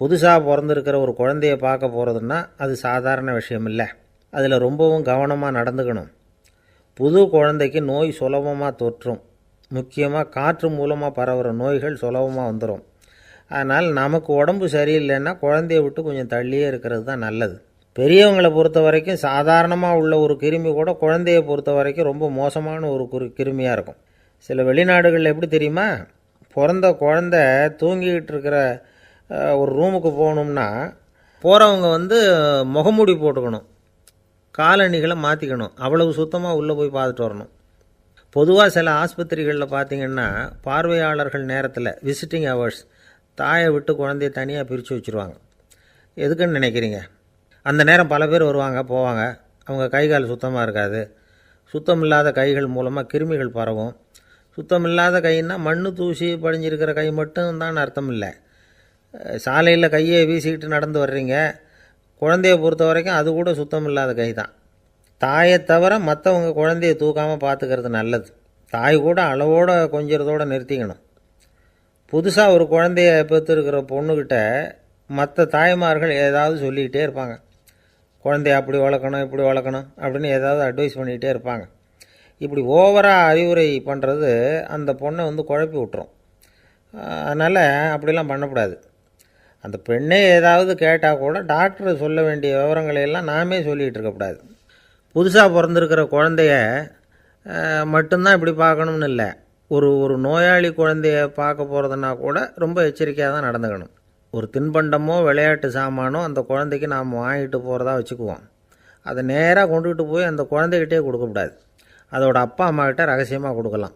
புதுசாக பிறந்திருக்கிற ஒரு குழந்தைய பார்க்க போகிறதுன்னா அது சாதாரண விஷயம் இல்லை. அதில் ரொம்பவும் கவனமாக நடந்துக்கணும். புது குழந்தைக்கு நோய் சுலபமாக தொற்றும். முக்கியமாக காற்று மூலமாக பரவுகிற நோய்கள் சுலபமாக வந்துடும். அதனால் நமக்கு உடம்பு சரியில்லைன்னா குழந்தைய விட்டு கொஞ்சம் தள்ளியே இருக்கிறது தான் நல்லது. பெரியவங்களை பொறுத்த வரைக்கும் சாதாரணமாக உள்ள ஒரு கிருமி கூட குழந்தையை பொறுத்த வரைக்கும் ரொம்ப மோசமான ஒரு கிருமியாக இருக்கும். சில வெளிநாடுகளில் எப்படி தெரியுமா? பிறந்த குழந்தை தூங்கிக்கிட்டு இருக்கிற ஒரு ரூமுக்கு போகணும்னா போகிறவங்க முகமூடி போட்டுக்கணும், காலணிகளை மாற்றிக்கணும், அவ்வளவு சுத்தமாக உள்ளே போய் பார்த்துட்டு வரணும். பொதுவாக சில ஆஸ்பத்திரிகளில் பார்த்திங்கன்னா பார்வையாளர்கள் நேரத்தில் விசிட்டிங் ஹவர்ஸ் தாயை விட்டு குழந்தைய தனியாக பிரித்து வச்சுருவாங்க. எதுக்குன்னு நினைக்கிறீங்க? அந்த நேரம் பல பேர் வருவாங்க போவாங்க. அவங்க கை கால் சுத்தமாக இருக்காது. சுத்தம் இல்லாத கைகள் மூலமாக கிருமிகள் பரவும். சுத்தமில்லாத கைன்னா மண் தூசி படிஞ்சிருக்கிற கை மட்டும் தான் அர்த்தம் இல்லை. சாலையில் கையை வீசிக்கிட்டு நடந்து வர்றீங்க, குழந்தைய பொறுத்த வரைக்கும் அது கூட சுத்தம் இல்லாத கை தான். தாயை தவிர மற்றவங்க குழந்தைய தூக்காமல் பார்த்துக்கிறது நல்லது. தாய் கூட அளவோடு கொஞ்சிறதோடு நிறுத்திக்கணும். புதுசாக ஒரு குழந்தைய பெற்றுருக்கிற பொண்ணுக்கிட்ட மற்ற தாய்மார்கள் ஏதாவது சொல்லிக்கிட்டே இருப்பாங்க. குழந்தைய அப்படி வளர்க்கணும் இப்படி வளர்க்கணும் அப்படின்னு ஏதாவது அட்வைஸ் பண்ணிக்கிட்டே இருப்பாங்க. இப்படி ஓவராக அறிவுரை பண்ணுறது அந்த பொண்ணை குழப்பி விட்டுரும். அதனால் அப்படிலாம் பண்ணக்கூடாது. அந்த பெண்ணே ஏதாவது கேட்டால் கூட டாக்டர் சொல்ல வேண்டிய விவரங்களையெல்லாம் நாமே சொல்லிகிட்டு இருக்கக்கூடாது. புதுசாக பிறந்திருக்கிற குழந்தைய மட்டும்தான் இப்படி பார்க்கணும்னு இல்லை. ஒரு நோயாளி குழந்தைய பார்க்க போகிறதுனா கூட ரொம்ப எச்சரிக்கையாக தான் நடந்துக்கணும். ஒரு தின்பண்டமோ விளையாட்டு சாமானோ அந்த குழந்தைக்கு நாம் வாங்கிட்டு போகிறதா வச்சுக்குவோம். அதை நேராக கொண்டுகிட்டு போய் அந்த குழந்தைகிட்டே கொடுக்கக்கூடாது. அதோட அப்பா அம்மாக்கிட்ட ரகசியமாக கொடுக்கலாம்.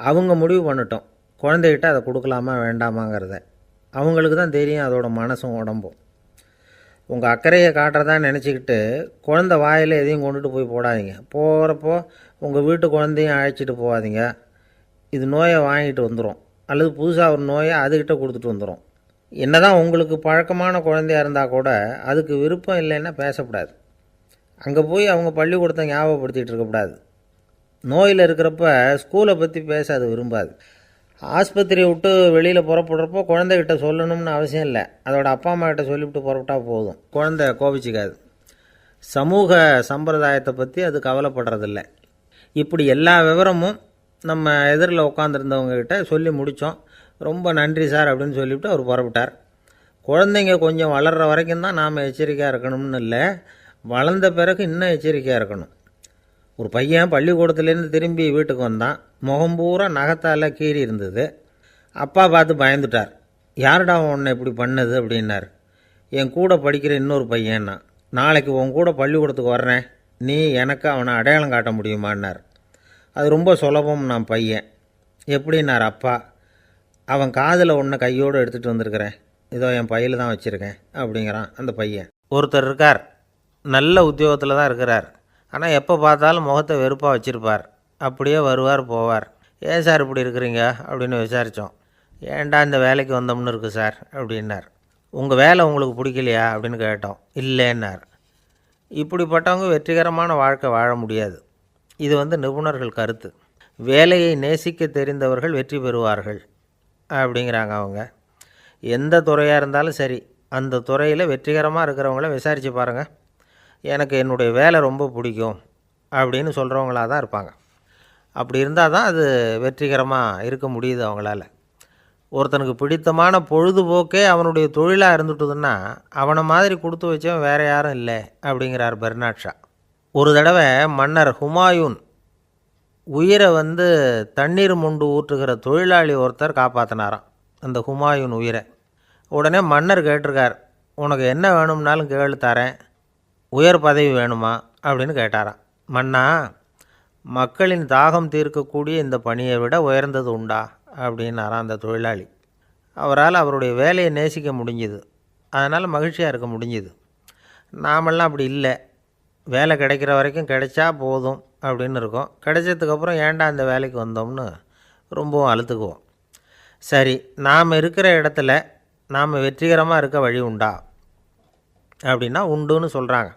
அவங்க முடிவு பண்ணட்டும் குழந்தைகிட்ட அதை கொடுக்கலாமா வேண்டாமாங்கிறத. அவங்களுக்கு தான் தெரியும் அதோட மனசும் உடம்பும். உங்கள் அக்கறையை காட்டுறதா நினச்சிக்கிட்டு குழந்தை வாயில் எதையும் கொண்டுட்டு போய் போடாதீங்க. போகிறப்போ உங்கள் வீட்டு குழந்தையும் அழைச்சிட்டு போகாதீங்க. இது நோயை வாங்கிட்டு வந்துடும், அல்லது புதுசாக ஒரு நோயை அதுக்கிட்ட கொடுத்துட்டு வந்துடும். என்ன தான் உங்களுக்கு பழக்கமான குழந்தையாக இருந்தால் கூட அதுக்கு விருப்பம் இல்லைன்னா பேசக்கூடாது. அங்கே போய் அவங்க பள்ளிக்கூடத்தை ஞாபகப்படுத்திகிட்டு இருக்கக்கூடாது. நோயில் இருக்கிறப்ப ஸ்கூலை பற்றி பேச அது விரும்பாது. ஆஸ்பத்திரியை விட்டு வெளியில் புறப்படுறப்போ குழந்தைகிட்ட சொல்லணும்னு அவசியம் இல்லை. அதோட அப்பா அம்மா கிட்ட சொல்லிவிட்டு புறப்பட்டா போதும். குழந்தை கோபிச்சிக்காது. சமூக சம்பிரதாயத்தை பற்றி அது கவலைப்படுறதில்ல. இப்படி எல்லா விவரமும் நம்ம எதிரில் உட்காந்துருந்தவங்ககிட்ட சொல்லி முடித்தோம். ரொம்ப நன்றி சார் அப்படின்னு சொல்லிவிட்டு அவர் புறப்பட்டார். குழந்தைங்க கொஞ்சம் வளர்கிற வரைக்கும் தான் நாம் எச்சரிக்கையாக இருக்கணும்னு இல்லை, வளர்ந்த பிறகு இன்னும் எச்சரிக்கையாக இருக்கணும். ஒரு பையன் பள்ளிக்கூடத்துலேருந்து திரும்பி வீட்டுக்கு வந்தான். முகம் பூரா நகத்தால் கீறி இருந்தது. அப்பா பார்த்து பயந்துட்டார். யாருடா உன்னை இப்படி பண்ணது அப்படின்னார். என் கூட படிக்கிற இன்னொரு பையன்னா. நாளைக்கு உன் கூட பள்ளிக்கூடத்துக்கு வர்றேன், நீ எனக்கு அவனை அடையாளம் காட்ட முடியுமான்னார். அது ரொம்ப சுலபம் நான் பையன். எப்படின்னார் அப்பா. அவன் காதில் ஒன்று கையோடு எடுத்துகிட்டு வந்திருக்கிறேன், இதோ என் பையில் தான் வச்சுருக்கேன் அப்படிங்கிறான் அந்த பையன். ஒருத்தர் இருக்கார், நல்ல உத்தியோகத்தில் தான் இருக்கிறார். ஆனால் எப்போ பார்த்தாலும் முகத்தை வெறுப்பாக வச்சுருப்பார். அப்படியே வருவார் போவார். ஏன் சார் இப்படி இருக்கிறீங்க அப்படின்னு விசாரித்தோம். ஏன்டா இந்த வேலைக்கு வந்தோம்னு இருக்குது சார் அப்படின்னார். உங்கள் வேலை உங்களுக்கு பிடிக்கலையா அப்படின்னு கேட்டோம். இல்லைன்னார். இப்படிப்பட்டவங்க வெற்றிகரமான வாழ்க்கை வாழ முடியாது. இது நிபுணர்கள் கருத்து. வேலையை நேசிக்க தெரிந்தவர்கள் வெற்றி பெறுவார்கள் அப்படிங்கிறாங்க அவங்க. எந்த துறையாக இருந்தாலும் சரி, அந்த துறையில் வெற்றிகரமாக இருக்கிறவங்கள விசாரித்து பாருங்கள். எனக்கு என்னுடைய வேலை ரொம்ப பிடிக்கும் அப்படின்னு சொல்கிறவங்களாக தான் இருப்பாங்க. அப்படி இருந்தால் தான் அது வெற்றிகரமாக இருக்க முடியுது அவங்களால. ஒருத்தனுக்கு பிடித்தமான பொழுதுபோக்கே அவனுடைய தொழிலாக இருந்துட்டுதுன்னா அவனை மாதிரி கொடுத்து வச்சவன் வேறு யாரும் இல்லை அப்படிங்கிறார் பெர்னாட் ஷா. ஒரு தடவை மன்னர் ஹுமாயூன் உயிரை தண்ணீர் மொண்டு ஊற்றுகிற தொழிலாளி ஒருத்தர் காப்பாற்றினாராம் அந்த ஹுமாயூன் உயிரை. உடனே மன்னர் கேட்டிருக்கார், உனக்கு என்ன வேணும்னாலும் கேளு தரேன், உயர் பதவி வேணுமா அப்படின்னு கேட்டாராம். மன்னா, மக்களின் தாகம் தீர்க்கக்கூடிய இந்த பணியை விட உயர்ந்தது உண்டா அப்படின்னாராம் அந்த தொழிலாளி. அவரால் அவருடைய வேலையை நேசிக்க முடிஞ்சுது, அதனால் மகிழ்ச்சியாக இருக்க முடிஞ்சுது. நாமெல்லாம் அப்படி இல்லை. வேலை கிடைக்கிற வரைக்கும் கிடைச்சா போதும் அப்படின்னு இருக்கோம். கிடைச்சதுக்கப்புறம் ஏன்டா இந்த வேலைக்கு வந்தோம்னு ரொம்பவும் அழுத்துக்குவோம். சரி, நாம் இருக்கிற இடத்துல நாம் வெற்றிகரமாக இருக்க வழி உண்டா அப்படின்னா உண்டுன்னு சொல்கிறாங்க.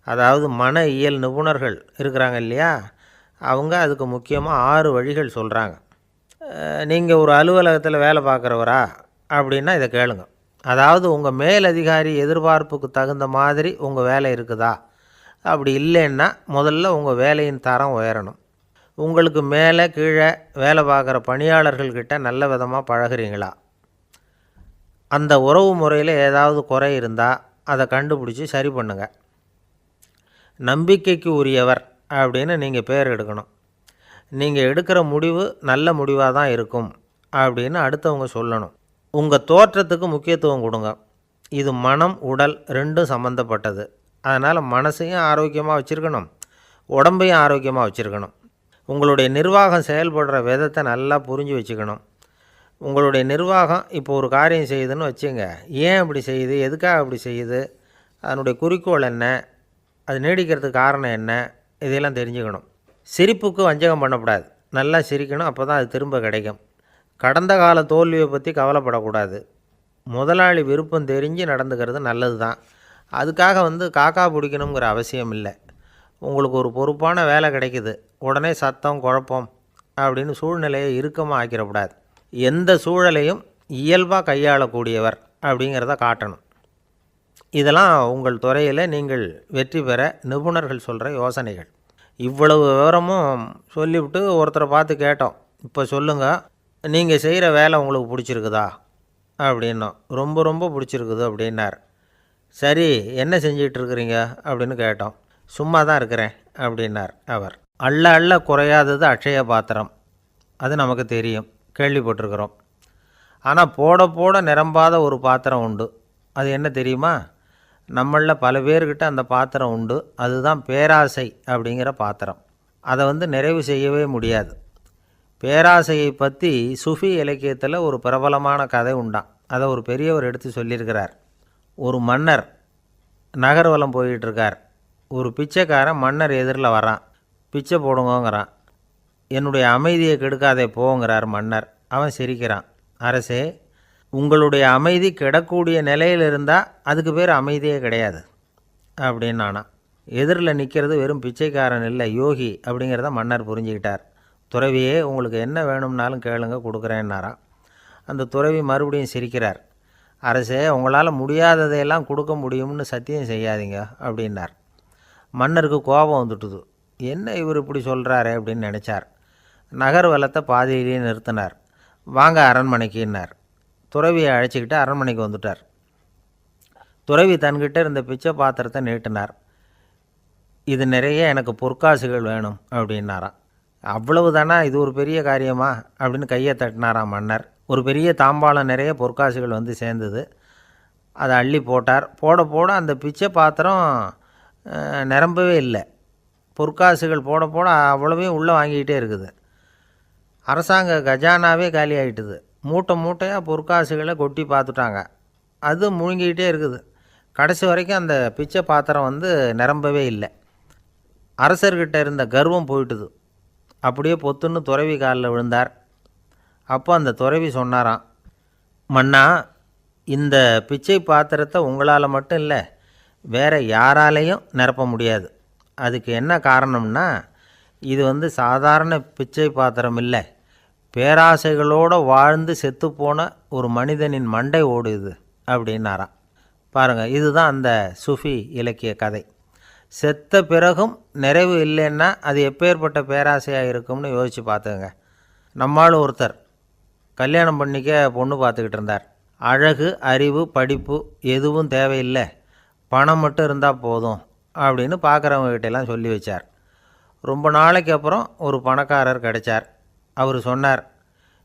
அதாவது மன இயல் நிபுணர்கள் இருக்கிறாங்க இல்லையா, அவங்க அதுக்கு முக்கியமாக 6 வழிகள் சொல்கிறாங்க. நீங்கள் ஒரு அலுவலகத்தில் வேலை பார்க்குறவரா அப்படின்னா இதை கேளுங்க. அதாவது உங்கள் மேலதிகாரி எதிர்பார்ப்புக்கு தகுந்த மாதிரி உங்கள் வேலை இருக்குதா? அப்படி இல்லைன்னா முதல்ல உங்கள் வேலையின் தரம் உயரணும். உங்களுக்கு மேலே கீழே வேலை பார்க்குற பணியாளர்கள்கிட்ட நல்ல விதமாக பழகிறீங்களா? அந்த உறவு முறையில் ஏதாவது குறை இருந்தால் அதை கண்டுபிடிச்சி சரி பண்ணுங்கள். நம்பிக்கைக்கு உரியவர் அப்படின்னு நீங்கள் பேர் எடுக்கணும். நீங்கள் எடுக்கிற முடிவு நல்ல முடிவாக தான் இருக்கும் அப்படின்னு அடுத்தவங்க சொல்லணும். உங்கள் தோற்றத்துக்கு முக்கியத்துவம் கொடுங்க. இது மனம் உடல் ரெண்டும் சம்மந்தப்பட்டது. அதனால் மனசையும் ஆரோக்கியமாக வச்சுருக்கணும், உடம்பையும் ஆரோக்கியமாக வச்சுருக்கணும். உங்களுடைய நிர்வாகம் செயல்படுற விதத்தை நல்லா புரிஞ்சு வச்சுக்கணும். உங்களுடைய நிர்வாகம் இப்போ ஒரு காரியம் செய்யுதுன்னு வச்சுங்க, ஏன் அப்படி செய்யுது, எதுக்காக அப்படி செய்யுது, அதனுடைய குறிக்கோள் என்ன, அது நீடிக்கிறதுக்கு காரணம் என்ன, இதையெல்லாம் தெரிஞ்சுக்கணும். சிரிப்புக்கு வஞ்சகம் பண்ணக்கூடாது. நல்லா சிரிக்கணும், அப்போ தான் அது திரும்ப கிடைக்கும். கடந்த கால தோல்வியை பற்றி கவலைப்படக்கூடாது. முதலாளி விருப்பம் தெரிஞ்சு நடந்துக்கிறது நல்லது தான். அதுக்காக காக்கா பிடிக்கணுங்கிற அவசியம் இல்லை. உங்களுக்கு ஒரு பொறுப்பான வேலை கிடைக்குது, உடனே சத்தம் குழப்பம் அப்படின்னு சூழ்நிலையை இறுக்கமாக ஆக்கிடக்கூடாது. எந்த சூழலையும் இயல்பாக கையாளக்கூடியவர் அப்படிங்கிறத காட்டணும். இதெல்லாம் உங்கள் துறையில் நீங்கள் வெற்றி பெற நிபுணர்கள் சொல்கிற யோசனைகள். இவ்வளவு விவரமும் சொல்லிவிட்டு ஒருத்தரை பார்த்து கேட்டோம், இப்போ சொல்லுங்கள், நீங்கள் செய்கிற வேலை உங்களுக்கு பிடிச்சிருக்குதா அப்படின்னோம். ரொம்ப ரொம்ப பிடிச்சிருக்குது அப்படின்னார். சரி, என்ன செஞ்சிகிட்ருக்குறீங்க அப்படின்னு கேட்டோம். சும்மா தான் இருக்கிறேன் அப்படின்னார் அவர். அள்ள அள்ள குறையாதது அட்சய பாத்திரம், அது நமக்கு தெரியும், கேள்விப்பட்டிருக்கிறோம். ஆனால் போட போட நிரம்பாத ஒரு பாத்திரம் உண்டு. அது என்ன தெரியுமா? நம்மளில் பல பேர்கிட்ட அந்த பாத்திரம் உண்டு. அதுதான் பேராசை அப்படிங்கிற பாத்திரம். அதை நிறைவு செய்யவே முடியாது. பேராசையை பற்றி சுஃபி இலக்கியத்தில் ஒரு பிரபலமான கதை உண்டாம். அதை ஒரு பெரியவர் எடுத்து சொல்லியிருக்கிறார். ஒரு மன்னர் நகர்வலம் போயிட்டுருக்கார். ஒரு பிச்சைக்காரன் மன்னர் எதிரில் வரான். பிச்சை போடுங்கோங்கிறான். என்னுடைய அமைதியை கெடுக்காதே போங்கிறார் மன்னர். அவன் சிரிக்கிறான். அரசே, உங்களுடைய அமைதி கெடக்கூடிய நிலையில் இருந்தால் அதுக்கு பேர் அமைதியே கிடையாது அப்படின்னானா. எதிரில் நிற்கிறது வெறும் பிச்சைக்காரன் இல்லை, யோகி அப்படிங்கிறத மன்னர் புரிஞ்சுக்கிட்டார். துறவியே, உங்களுக்கு என்ன வேணும்னாலும் கேளுங்க, கொடுக்குறேன்னாராம். அந்த துறவி மறுபடியும் சிரிக்கிறார். அரசே, உங்களால் முடியாததையெல்லாம் கொடுக்க முடியும்னு சத்தியம் செய்யாதீங்க அப்படின்னார். மன்னருக்கு கோபம் வந்துட்டுது. என்ன இவர் இப்படி சொல்கிறாரே அப்படின்னு நினச்சார். நகர்வலத்தை பாதியிலேயே நிறுத்தினார். வாங்க அரண்மனைக்குன்னார். துறவியை அழைச்சிக்கிட்டு அரண்மனைக்கு வந்துட்டார். துறவி தன்கிட்ட இருந்த பிச்சை பாத்திரத்தை நீட்டினார். இது நிறைய எனக்கு பொற்காசுகள் வேணும் அப்படின்னாராம். அவ்வளவு தானா, இது ஒரு பெரிய காரியமா அப்படின்னு கையை தட்டினாராம் மன்னர். ஒரு பெரிய தாம்பாளம் நிறைய பொற்காசுகள் சேர்ந்தது. அதை அள்ளி போட்டார். போட போட அந்த பிச்சை பாத்திரம் நிரம்பவே இல்லை. பொற்காசுகள் போட போட அவ்வளவையும் உள்ளே வாங்கிக்கிட்டே இருக்குது. அரசாங்க கஜானாவே காலி ஆகிட்டுது. மூட்டை மூட்டையாக பொற்காசுகளை கொட்டி பார்த்துட்டாங்க. அது முழுங்கிக்கிட்டே இருக்குது. கடைசி வரைக்கும் அந்த பிச்சை பாத்திரம் நிரம்பவே இல்லை. அரசர்கிட்ட இருந்த கர்வம் போயிட்டுது. அப்படியே பொத்துன்னு துறவி காலில் விழுந்தார். அப்போ அந்த துறவி சொன்னாராம், மன்னா, இந்த பிச்சை பாத்திரத்தை உங்களால் மட்டும் இல்லை, வேறு யாராலையும் நிரப்ப முடியாது. அதுக்கு என்ன காரணம்னா, இது சாதாரண பிச்சை பாத்திரம் இல்லை, பேராசைகளோடு வாழ்ந்து செத்துப்போன ஒரு மனிதனின் மண்டை ஓடுது அப்படின்னாராம். பாருங்கள், இதுதான் அந்த சுஃபி இலக்கிய கதை. செத்த பிறகும் நிறைவு இல்லைன்னா அது எப்பேற்பட்ட பேராசையாக இருக்கும்னு யோசித்து பார்த்துங்க. நம்மால் ஒருத்தர் கல்யாணம் பண்ணிக்க பொண்ணு பார்த்துக்கிட்டு இருந்தார். அழகு, அறிவு, படிப்பு எதுவும் தேவையில்லை, பணம் மட்டும் இருந்தால் போதும் அப்படின்னு பார்க்குறவங்ககிட்டெல்லாம் சொல்லி வச்சார். ரொம்ப நாளைக்கு அப்புறம் ஒரு பணக்காரர் கிடைச்சார். அவர் சொன்னார்,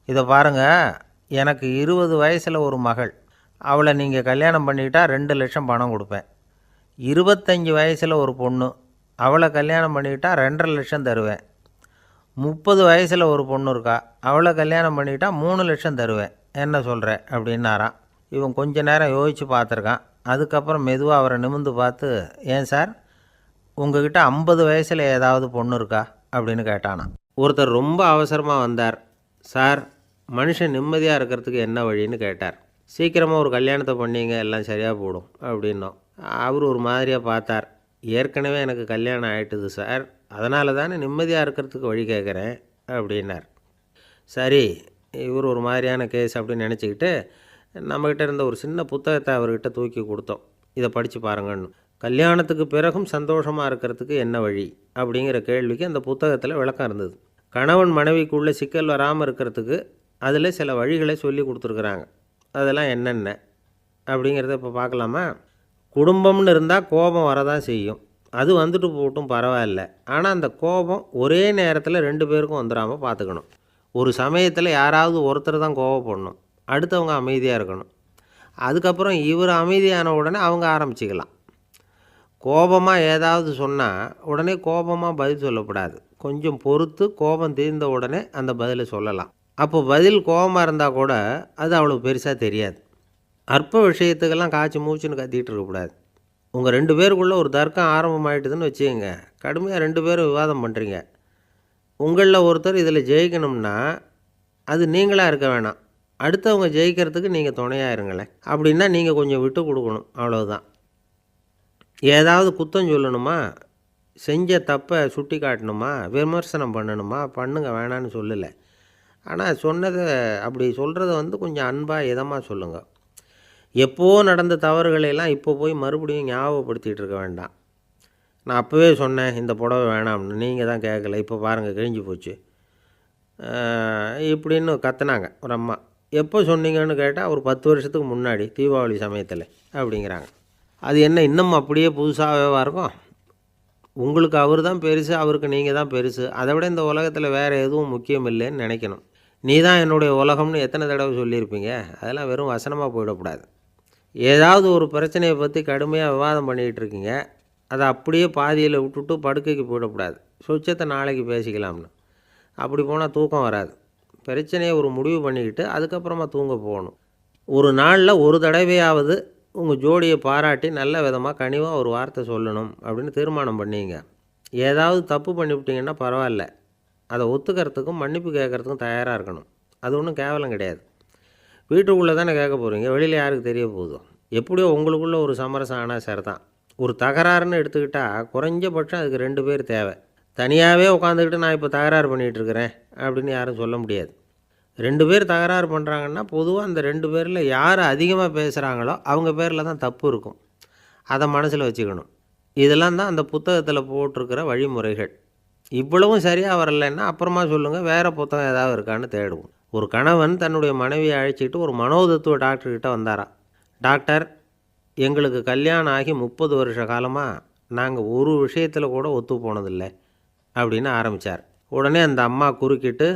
இதை பாருங்கள், எனக்கு 20 வயசில் ஒரு மகள், அவளை நீங்கள் கல்யாணம் பண்ணிக்கிட்டா 2 லட்சம் பணம் கொடுப்பேன். 25 வயசில் ஒரு பொண்ணு, அவளை கல்யாணம் பண்ணிக்கிட்டா 2.5 லட்சம் தருவேன். 30 வயசில் ஒரு பொண்ணு இருக்கா, அவளை கல்யாணம் பண்ணிக்கிட்டா 3 லட்சம் தருவேன். என்ன சொல்கிறேன் அப்படின்னாராம். இவன் கொஞ்ச நேரம் யோசித்து பார்த்துருக்கான். அதுக்கப்புறம் மெதுவாக அவரை நிமிர்ந்து பார்த்து, ஏன் சார், உங்ககிட்ட 50 வயசில் ஏதாவது பொண்ணு இருக்கா அப்படின்னு கேட்டானான். ஒருத்தர் ரொம்ப அவசரமாக வந்தார். சார், மனுஷன் நிம்மதியாக இருக்கிறதுக்கு என்ன வழின்னு கேட்டார். சீக்கிரமாக ஒரு கல்யாணத்தை பண்ணிங்க, எல்லாம் சரியாக போடும் அப்படின்னோம். அவர் ஒரு மாதிரியாக பார்த்தார். ஏற்கனவே எனக்கு கல்யாணம் ஆகிட்டுது சார், அதனால தானே நிம்மதியாக இருக்கிறதுக்கு வழி கேட்குறேன் அப்படின்னார். சரி, இவர் ஒரு மாதிரியான கேஸ் அப்படின்னு நினச்சிக்கிட்டு நம்மக்கிட்ட இருந்த ஒரு சின்ன புத்தகத்தை அவர்கிட்ட தூக்கி கொடுத்தோம். இதை படித்து பாருங்கன்னு. கல்யாணத்துக்கு பிறகும் சந்தோஷமாக இருக்கிறதுக்கு என்ன வழி அப்படிங்கிற கேள்விக்கு அந்த புத்தகத்தில் விளக்கம் இருந்தது. கணவன் மனைவிக்குள்ளே சிக்கல் வராமல் இருக்கிறதுக்கு அதில் சில வழிகளை சொல்லி கொடுத்துருக்குறாங்க. அதெல்லாம் என்னென்ன அப்படிங்கிறத இப்போ பார்க்கலாமா? குடும்பம்னு இருந்தால் கோபம் வரதான் செய்யும். அது வந்துட்டு போட்டும் பரவாயில்ல. ஆனால் அந்த கோபம் ஒரே நேரத்தில் 2 பேருக்கும் வந்துடாமல் பார்த்துக்கணும். ஒரு சமயத்தில் யாராவது ஒருத்தர் தான் கோபப்படணும், அடுத்தவங்க அமைதியாக இருக்கணும். அதுக்கப்புறம் இவர் அமைதியான உடனே அவங்க ஆரம்பிச்சிக்கலாம். கோபமாக ஏதாவது சொன்னால் உடனே கோபமாக பதில் சொல்லக்கூடாது. கொஞ்சம் பொறுத்து கோபம் தீர்ந்த உடனே அந்த பதிலை சொல்லலாம். அப்போ பதில் கோபமாக இருந்தால் கூட அது அவ்வளோ பெருசாக தெரியாது. அற்ப விஷயத்துக்கெல்லாம் காய்ச்சி மூச்சுன்னு கத்திகிட்டு இருக்கக்கூடாது. உங்கள் 2 பேருக்குள்ளே ஒரு தர்க்கம் ஆரம்பமாயிட்டுதுன்னு வச்சுக்கோங்க. கடுமையாக 2 பேரும் விவாதம் பண்ணுறீங்க. உங்களில் ஒருத்தர் இதில் ஜெயிக்கணும்னா அது நீங்களாக இருக்க வேணாம், அடுத்தவங்க ஜெயிக்கிறதுக்கு நீங்கள் துணையாக இருங்களேன். அப்படின்னா நீங்கள் கொஞ்சம் விட்டு கொடுக்கணும், அவ்வளவுதான். ஏதாவது குத்தம் சொல்லணுமா, செஞ்ச தப்பை சுட்டி காட்டணுமா, விமர்சனம் பண்ணணுமா, பண்ணுங்க, வேணான்னு சொல்லலை. ஆனால் சொன்னதை அப்படி சொல்கிறத வந்து கொஞ்சம் அன்பாக இதமாக சொல்லுங்கள். எப்போ நடந்த தவறுகளையெல்லாம் இப்போ போய் மறுபடியும் ஞாபகப்படுத்திகிட்டு இருக்க வேண்டாம். நான் அப்போவே சொன்னேன் இந்த புடவை வேணாம்னு, நீங்கள் தான் கேட்கல, இப்போ பாருங்கள் கிழிஞ்சு போச்சு இப்படின்னு கத்துனாங்க ஒரு அம்மா. எப்போ சொன்னீங்கன்னு கேட்டால் ஒரு 10 வருஷத்துக்கு முன்னாடி தீபாவளி சமயத்தில் அப்படிங்கிறாங்க. அது என்ன இன்னும் அப்படியே புதுசாகவே இருக்கும்? உங்களுக்கு அவர் தான் பெருசு, அவருக்கு நீங்கள் தான் பெருசு. அதை விட இந்த உலகத்தில் வேறு எதுவும் முக்கியம் இல்லைன்னு நினைக்கணும். நீ தான் என்னுடைய உலகம்னு எத்தனை தடவை சொல்லியிருப்பீங்க? அதெல்லாம் வெறும் வசனமாக போயிடக்கூடாது. ஏதாவது ஒரு பிரச்சனையை பற்றி கடுமையாக விவாதம் பண்ணிக்கிட்டு இருக்கீங்க, அதை அப்படியே பாதியில் விட்டுட்டு படுக்கைக்கு போயிடக்கூடாது. சொச்சத்தை நாளைக்கு பேசிக்கலாம்னு. அப்படி போனால் தூக்கம் வராது. பிரச்சனையை ஒரு முடிவு பண்ணிக்கிட்டு அதுக்கப்புறமா தூங்க போகணும். ஒரு நாளில் ஒரு தடவையாவது உங்கள் ஜோடியை பாராட்டி நல்ல விதமாக கனிவாக ஒரு வார்த்தை சொல்லணும் அப்படின்னு தீர்மானம் பண்ணிங்க. ஏதாவது தப்பு பண்ணிவிட்டீங்கன்னா பரவாயில்ல, அதை ஒத்துக்கிறதுக்கும் மன்னிப்பு கேட்குறதுக்கும் தயாராக இருக்கணும். அது ஒன்றும் கேவலம் கிடையாது. வீட்டுக்குள்ளே தானே கேட்க போகிறீங்க, வெளியில் யாருக்கு தெரிய போகுதோ? எப்படியோ உங்களுக்குள்ளே ஒரு சமரசம் ஆனால் சரிதான். ஒரு தகராறுன்னு எடுத்துக்கிட்டால் குறைஞ்சபட்சம் அதுக்கு 2 பேர் தேவை. தனியாகவே உட்காந்துக்கிட்டு நான் இப்போ தகராறு பண்ணிகிட்ருக்கிறேன் அப்படின்னு யாரும் சொல்ல முடியாது. 2 பேர் தகராறு பண்ணுறாங்கன்னா பொதுவாக அந்த 2 பேரில் யார் அதிகமாக பேசுகிறாங்களோ அவங்க பேரில் தான் தப்பு இருக்கும். அதை மனசில் வச்சுக்கணும். இதெல்லாம் தான் அந்த புத்தகத்தில் போட்டிருக்கிற வழிமுறைகள். இவ்வளவும் சரியாக வரலைன்னா அப்புறமா சொல்லுங்கள், வேறு புத்தகம் ஏதாவது இருக்கான்னு தேடுவோம். ஒரு கணவன் தன்னுடைய மனைவியை அழைச்சிட்டு ஒரு மனோதத்துவ டாக்டர்கிட்ட வந்தாராம். டாக்டர், எங்களுக்கு கல்யாணம் ஆகி 30 வருஷ காலமாக நாங்கள் ஒரு விஷயத்தில் கூட ஒத்து போனதில்லை அப்படின்னு ஆரம்பித்தார். உடனே அந்த அம்மா குறுக்கிட்டு,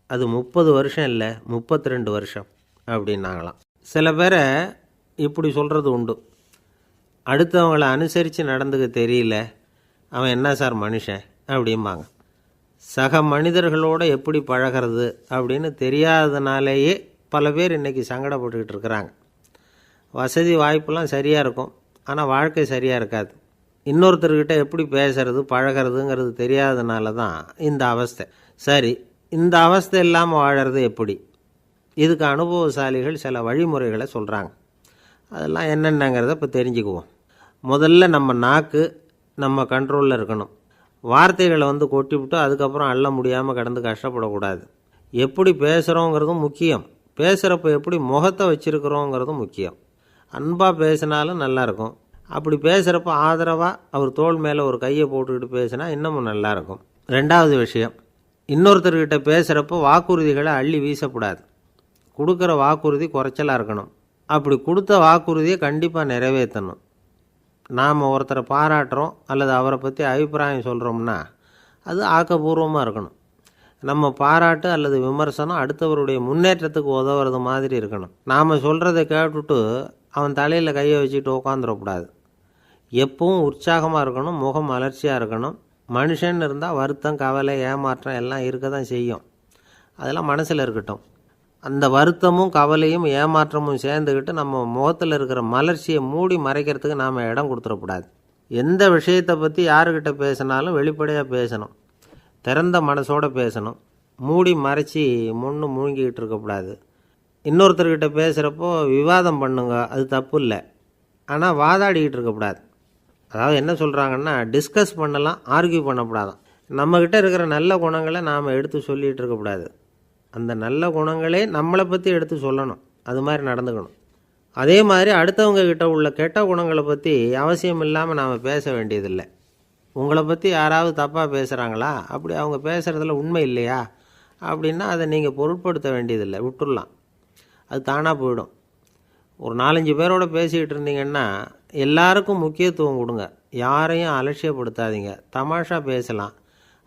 அது 30 வருஷம் இல்லை 32 வருஷம் அப்படின்னாங்களாம். சில பேரை இப்படி சொல்கிறது உண்டு. அடுத்தவங்களை அனுசரித்து நடந்துக்க தெரியல, அவன் என்ன சார் மனுஷன் அப்படிம்பாங்க. சக மனிதர்களோடு எப்படி பழகிறது அப்படின்னு தெரியாதனாலேயே பல பேர் இன்றைக்கி சங்கடப்பட்டுக்கிட்டு இருக்கிறாங்க. வசதி வாய்ப்பெல்லாம் சரியாக இருக்கும், ஆனால் வாழ்க்கை சரியாக இருக்காது. இன்னொருத்தர்கிட்ட எப்படி பேசுறது பழகிறதுங்கிறது தெரியாதனால தான் இந்த அவஸ்தை. சரி, இந்த அவஸ்தை இல்லாமல் வாழறது எப்படி? இதுக்கு அனுபவசாலிகள் சில வழிமுறைகளை சொல்கிறாங்க. அதெல்லாம் என்னென்னங்கிறத இப்போ தெரிஞ்சுக்குவோம். முதல்ல நம்ம நாக்கு நம்ம கண்ட்ரோலில் இருக்கணும். வார்த்தைகளை வந்து கொட்டிவிட்டு அதுக்கப்புறம் அள்ள முடியாமல் கடந்து கஷ்டப்படக்கூடாது. எப்படி பேசுகிறோங்கிறதும் முக்கியம், பேசுகிறப்ப எப்படி முகத்தை வச்சுருக்கிறோங்கிறதும் முக்கியம். அன்பாக பேசினாலும் நல்லாயிருக்கும். அப்படி பேசுகிறப்ப ஆதரவாக அவர் தோள் மேலே ஒரு கையை போட்டுக்கிட்டு பேசினா இன்னமும் நல்லாயிருக்கும். 2வது விஷயம், இன்னொருத்தர்கிட்ட பேசுகிறப்போ வாக்குறுதிகளை அள்ளி வீசக்கூடாது. கொடுக்குற வாக்குறுதி குறைச்சலாக இருக்கணும். அப்படி கொடுத்த வாக்குறுதியை கண்டிப்பாக நிறைவேற்றணும். நாம் ஒருத்தரை பாராட்டுறோம் அல்லது அவரை பற்றி அபிப்பிராயம் சொல்கிறோம்னா அது ஆக்கப்பூர்வமாக இருக்கணும். நம்ம பாராட்டு அல்லது விமர்சனம் அடுத்தவருடைய முன்னேற்றத்துக்கு உதவுறது மாதிரி இருக்கணும். நாம் சொல்கிறத கேட்டுட்டு அவன் தலையில் கையை வச்சுட்டு உட்காந்துடக்கூடாது. எப்பவும் உற்சாகமாக இருக்கணும், முகம் மலர்ச்சியாக இருக்கணும். மனுஷன் இருந்தால் வருத்தம், கவலை, ஏமாற்றம் எல்லாம் இருக்க தான் செய்யும். அதெல்லாம் மனசில் இருக்கட்டும். அந்த வருத்தமும் கவலையும் ஏமாற்றமும் சேர்ந்துக்கிட்டு நம்ம முகத்தில் இருக்கிற மலர்ச்சியை மூடி மறைக்கிறதுக்கு நாம் இடம் கொடுத்துடக்கூடாது. எந்த விஷயத்தை பற்றி யாருக்கிட்ட பேசினாலும் வெளிப்படையாக பேசணும், திறந்த மனசோடு பேசணும். மூடி மறைச்சி முன்னு முழுங்கிக்கிட்டு இருக்கக்கூடாது. இன்னொருத்தர்கிட்ட பேசுகிறப்போ விவாதம் பண்ணுங்க, அது தப்பு இல்லை. ஆனால் வாதாடிக்கிட்டு இருக்கக்கூடாது. அதாவது என்ன சொல்கிறாங்கன்னா, டிஸ்கஸ் பண்ணலாம், ஆர்கியூ பண்ணக்கூடாதான். நம்மக்கிட்ட இருக்கிற நல்ல குணங்களை நாம் எடுத்து சொல்லிகிட்டு இருக்கக்கூடாது. அந்த நல்ல குணங்களே நம்மளை பற்றி எடுத்து சொல்லணும், அது மாதிரி நடந்துக்கணும். அதே மாதிரி அடுத்தவங்க கிட்ட உள்ள கெட்ட குணங்களை பற்றி அவசியம் இல்லாமல் நாம் பேச வேண்டியதில்லை. உங்களை பற்றி யாராவது தப்பாக பேசுகிறாங்களா, அப்படி அவங்க பேசுகிறதுல உண்மை இல்லையா அப்படின்னா அதை நீங்கள் பொருட்படுத்த வேண்டியதில்லை, விட்டுடலாம். அது தானாக போயிடும். ஒரு 4-5 பேரோட பேசிக்கிட்டு இருந்தீங்கன்னா எல்லாருக்கும் முக்கியத்துவம் கொடுங்க, யாரையும் அலட்சியப்படுத்தாதீங்க. தமாஷா பேசலாம்,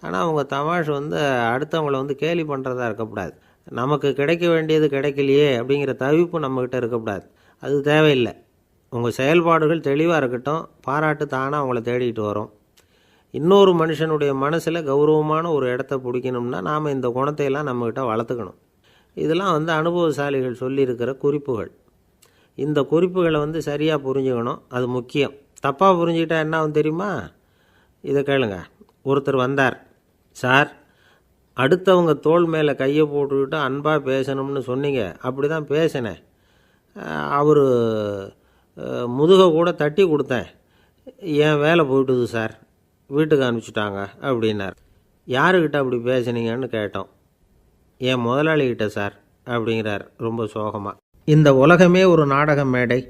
ஆனால் அவங்க தமாஷ் வந்து அடுத்தவங்களை வந்து கேலி பண்ணுறதா இருக்கக்கூடாது. நமக்கு கிடைக்க வேண்டியது கிடைக்கலையே அப்படிங்கிற தவிப்பு நம்மக்கிட்ட இருக்கக்கூடாது, அது தேவையில்லை. உங்கள் செயல்பாடுகள் தெளிவாக இருக்கட்டும், பாராட்டு தானாக அவங்கள தேடிட்டு வரும். இன்னொரு மனுஷனுடைய மனசில் கௌரவமான ஒரு இடத்த பிடிக்கணும்னா நாம் இந்த குணத்தையெல்லாம் நம்மக்கிட்ட வளர்த்துக்கணும். இதெல்லாம் வந்து அனுபவசாலிகள் சொல்லியிருக்கிற குறிப்புகள். இந்த குறிப்புகளை வந்து சரியாக புரிஞ்சுக்கணும், அது முக்கியம். தப்பாக புரிஞ்சுக்கிட்டா என்ன ஆகும் தெரியுமா? இதை கேளுங்க. ஒருத்தர் வந்தார், சார் அடுத்தவங்க தோள் மேலே கையை போட்டுக்கிட்டு அன்பாக பேசணும்னு சொன்னீங்க, அப்படி தான் பேசினேன். அவர் முதுகை கூட தட்டி கொடுத்தேன். என் வேலை போயிட்டுது சார், வீட்டுக்கு அனுப்பிச்சிட்டாங்க அப்படின்னார். யாருக்கிட்ட அப்படி பேசுனீங்கன்னு கேட்டோம். என் முதலாளிகிட்ட சார் அப்படிங்கிறார் ரொம்ப சோகமாக. இந்த உலகமே ஒரு நாடக மேடை,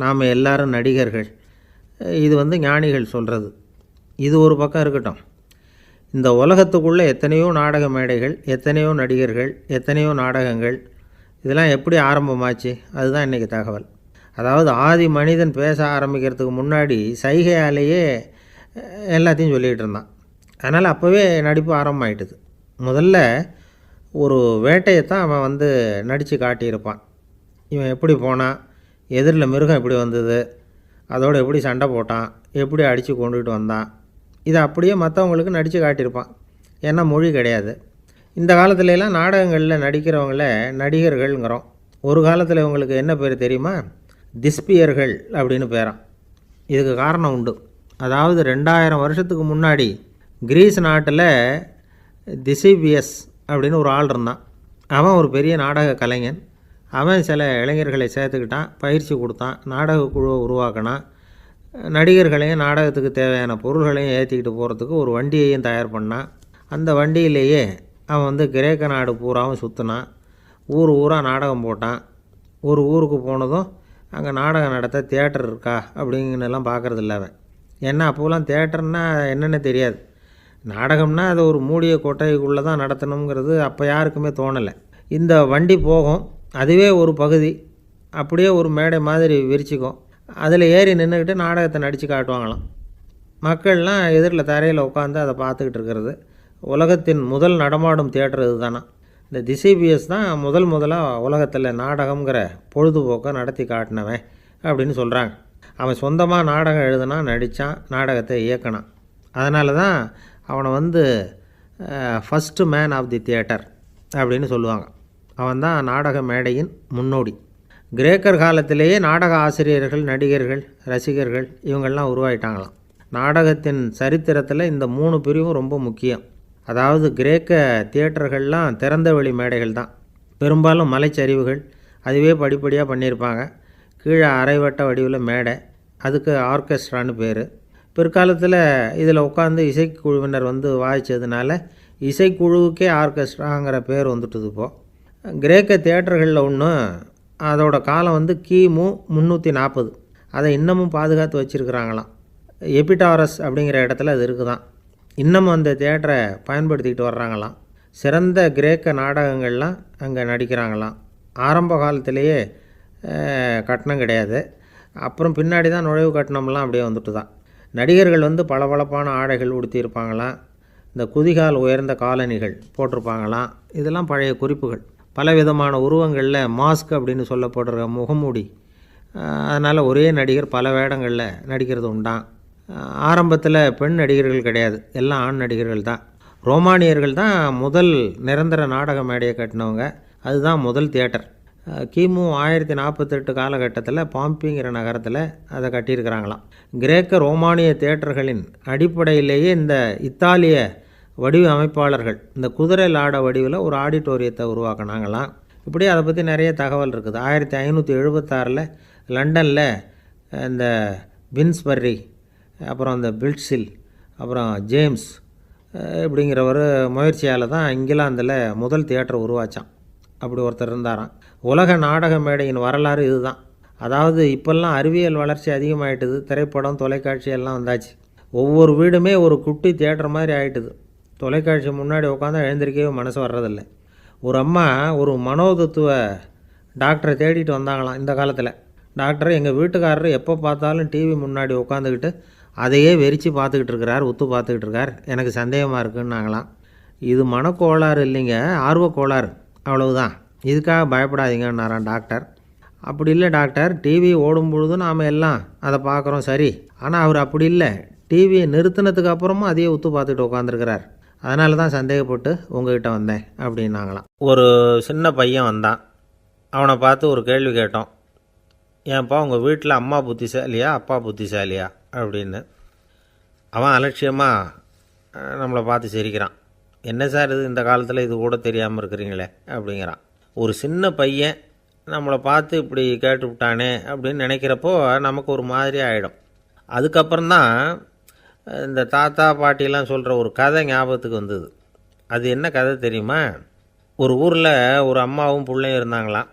நாம் எல்லாரும் நடிகர்கள். இது ஞானிகள் சொல்கிறது. இது ஒரு பக்கம் இருக்கட்டும். இந்த உலகத்துக்குள்ளே எத்தனையோ நாடக மேடைகள், எத்தனையோ நடிகர்கள், எத்தனையோ நாடகங்கள், இதெல்லாம் எப்படி ஆரம்பமாச்சு? அதுதான் இன்றைக்கி தகவல். அதாவது ஆதி மனிதன் பேச ஆரம்பிக்கிறதுக்கு முன்னாடி சைகையாலேயே எல்லாத்தையும் சொல்லிகிட்டு இருந்தான். அதனால் அப்போவே நடிப்பு ஆரம்பமாயிட்டுது. முதல்ல ஒரு வேட்டையைத்தான் அவன் நடித்து காட்டியிருப்பான். இவன் எப்படி போனான், எதிரில் மிருகம் எப்படி வந்தது, அதோடு எப்படி சண்டை போட்டான், எப்படி அடித்து கொண்டுகிட்டு வந்தான், இதை அப்படியே மற்றவங்களுக்கு நடித்து காட்டியிருப்பான். ஏன்னா மொழி கிடையாது. இந்த காலத்துலலாம் நாடகங்களில் நடிக்கிறவங்கள நடிகர்கள்ங்கிறோம். ஒரு காலத்தில் இவங்களுக்கு என்ன பேர் தெரியுமா? திஸ்பியர்கள் அப்படின்னு பேரான். இதுக்கு காரணம் உண்டு. அதாவது 2000 வருஷத்துக்கு முன்னாடி கிரீஸ் நாட்டில் திசிபியஸ் அப்படின்னு ஒரு ஆள் இருந்தான். அவன் ஒரு பெரிய நாடக கலைஞன். அவன் சில இளைஞர்களை சேர்த்துக்கிட்டான், பயிற்சி கொடுத்தான், நாடக குழுவை உருவாக்கினான். நடிகர்களையும் நாடகத்துக்கு தேவையான பொருள்களையும் ஏற்றிக்கிட்டு போகிறதுக்கு ஒரு வண்டியையும் தயார் பண்ணான். அந்த வண்டியிலேயே அவன் கிரேக்க நாடு பூராவும் சுற்றினான். ஊர் ஊராக நாடகம் போட்டான். ஒரு ஊருக்கு போனதும் அங்கே நாடகம் நடத்த தியேட்டர் இருக்கா அப்படிங்கன்னெல்லாம் பார்க்குறதில்ல அவன். ஏன்னா அப்போலாம் தியேட்டர்னா என்னென்ன தெரியாது. நாடகம்னா அது ஒரு மூடிய கொட்டைக்குள்ளே தான் நடத்தணுங்கிறது அப்போ யாருக்குமே தோணலை. இந்த வண்டி போகும், அதுவே ஒரு பகுதி, அப்படியே ஒரு மேடை மாதிரி விரிச்சிக்கும். அதில் ஏறி நின்றுக்கிட்டு நாடகத்தை நடித்து காட்டுவாங்களாம். மக்கள்லாம் எதிரில் தரையில் உட்காந்து அதை பார்த்துக்கிட்டு இருக்கிறது. உலகத்தின் முதல் நடமாடும் தியேட்டர் இது தானா. இந்த திசிபிஎஸ் தான் முதலாக உலகத்தில் நாடகங்கிற பொழுதுபோக்கை நடத்தி காட்டினவன் அப்படின்னு சொல்கிறாங்க. அவன் சொந்தமாக நாடகம் எழுதுனான், நடித்தான், நாடகத்தை இயக்கினான். அதனால தான் அவனை first man of the theatre அப்படின்னு சொல்லுவாங்க. அவன் தான் நாடக மேடையின் முன்னோடி. கிரேக்கர் காலத்திலேயே நாடக ஆசிரியர்கள், நடிகர்கள், ரசிகர்கள் இவங்கள்லாம் உருவாயிட்டாங்களாம். நாடகத்தின் சரித்திரத்தில் இந்த 3 பிரிவும் ரொம்ப முக்கியம். அதாவது கிரேக்க தியேட்டர்கள்லாம் திறந்த வெளி மேடைகள் தான். பெரும்பாலும் மலைச்சரிவுகள், அதுவே படிப்படியாக பண்ணியிருப்பாங்க. கீழே அரைவட்ட வடிவில் மேடை, அதுக்கு ஆர்கெஸ்ட்ரான்னு பேர். பிற்காலத்தில் இதில் உட்காந்து இசைக்குழுவினர் வாய்ச்சதுனால இசைக்குழுவுக்கே ஆர்கெஸ்ட்ராங்கிற பேர் வந்துட்டுது. இப்போது கிரேக்க தியேட்டர்களில் ஒன்று, அதோட காலம் கிமு 340. அதை இன்னமும் பாதுகாத்து வச்சுருக்கிறாங்களாம். எபிடாரஸ் அப்படிங்கிற இடத்துல அது இருக்குதான். இன்னமும் அந்த தியேட்டரை பயன்படுத்திக்கிட்டு வர்றாங்களாம். சிறந்த கிரேக்க நாடகங்கள்லாம் அங்கே நடிக்கிறாங்களாம். ஆரம்ப காலத்திலேயே கட்டணம் கிடையாது. அப்புறம் பின்னாடி தான் நுழைவு கட்டணம்லாம் அப்படியே வந்துட்டு தான். நடிகர்கள் பளபளப்பான ஆடைகள் உடுத்தியிருப்பாங்களாம். இந்த குதிகால் உயர்ந்த காலணிகள் போட்டிருப்பாங்களாம். இதெல்லாம் பழைய குறிப்புகள். பலவிதமான உருவங்களில் மாஸ்க் அப்படின்னு சொல்லப்படுற முகமூடி. அதனால் ஒரே நடிகர் பல வேடங்களில் நடிக்கிறது உண்டான். ஆரம்பத்தில் பெண் நடிகர்கள் கிடையாது, எல்லாம் ஆண் நடிகர்கள் தான். ரோமானியர்கள் தான் முதல் நிரந்தர நாடக மேடையை கட்டினவங்க. அதுதான் முதல் தியேட்டர். கிமு 1048 காலகட்டத்தில் பாம்பிங்கிற நகரத்தில் அதை கட்டியிருக்கிறாங்களாம். கிரேக்க ரோமானிய தியேட்டர்களின் அடிப்படையிலேயே இந்த இத்தாலிய வடிவ அமைப்பாளர்கள் இந்த குதிரை லாட வடிவில் ஒரு ஆடிட்டோரியத்தை உருவாக்கினாங்களாம். இப்படி அதை பற்றி நிறைய தகவல் இருக்குது. 1576 லண்டனில் இந்த பின்ஸ்பர்ரி, அப்புறம் இந்த பில்ட்ஸில், அப்புறம் ஜேம்ஸ் இப்படிங்கிற ஒரு முயற்சியால் தான் இங்கிலாந்தில் முதல் தியேட்டர் உருவாச்சான். அப்படி ஒருத்தர் இருந்தாராம். உலக நாடக மேடையின் வரலாறு இதுதான். அதாவது இப்போல்லாம் அறிவியல் வளர்ச்சி அதிகமாகிட்டுது. திரைப்படம், தொலைக்காட்சி எல்லாம் வந்தாச்சு. ஒவ்வொரு வீடுமே ஒரு குட்டி தியேட்டர் மாதிரி ஆகிட்டுது. தொலைக்காட்சி முன்னாடி உட்காந்தா எழுந்திருக்கவே மனசு வர்றதில்லை. ஒரு அம்மா ஒரு மனோதத்துவ டாக்டரை தேடிட்டு வந்தாங்களாம் இந்த காலத்தில். டாக்டர், எங்கள் வீட்டுக்காரர் எப்போ பார்த்தாலும் டிவி முன்னாடி உட்காந்துக்கிட்டு அதையே வெறிச்சு பார்த்துக்கிட்டு இருக்கிறார், உத்து பார்த்துக்கிட்டு இருக்கார், எனக்கு சந்தேகமாக இருக்குன்னாங்களாம். இது மனக்கோளாறு இல்லைங்க, ஆர்வக்கோளாறு, அவ்வளவுதான், இதுக்காக பயப்படாதீங்கன்னாரான் டாக்டர். அப்படி இல்லை டாக்டர், டிவி ஓடும் பொழுது நாம் எல்லாம் அதை பார்க்குறோம் சரி, ஆனால் அவர் அப்படி இல்லை, டிவியை நிறுத்தினதுக்கு அப்புறமும் அதையே உத்து பார்த்துக்கிட்டு உட்காந்துருக்கிறார், அதனால தான் சந்தேகப்பட்டு உங்ககிட்ட வந்தேன் அப்படின்னாங்களாம். ஒரு சின்ன பையன் வந்தான். அவனை பார்த்து ஒரு கேள்வி கேட்டோம். ஏன்ப்பா உங்கள் வீட்டில் அம்மா புத்திசாலியா அப்பா புத்திசாலியா அப்படின்னு. அவன் அலட்சியமாக நம்மளை பார்த்து சிரிக்கிறான். என்ன சார் இது இந்த காலத்தில் இது கூட தெரியாமல் இருக்கிறீங்களே அப்படிங்கிறான். ஒரு சின்ன பையன் நம்மளை பார்த்து இப்படி கேட்டு விட்டானே அப்படின்னு நினைக்கிறப்போ நமக்கு ஒரு மாதிரி ஆகிடும். அதுக்கப்புறம்தான் இந்த தாத்தா பாட்டிலாம் சொல்கிற ஒரு கதை ஞாபகத்துக்கு வந்தது. அது என்ன கதை தெரியுமா? ஒரு ஊரில் ஒரு அம்மாவும் பிள்ளையும் இருந்தாங்களாம்.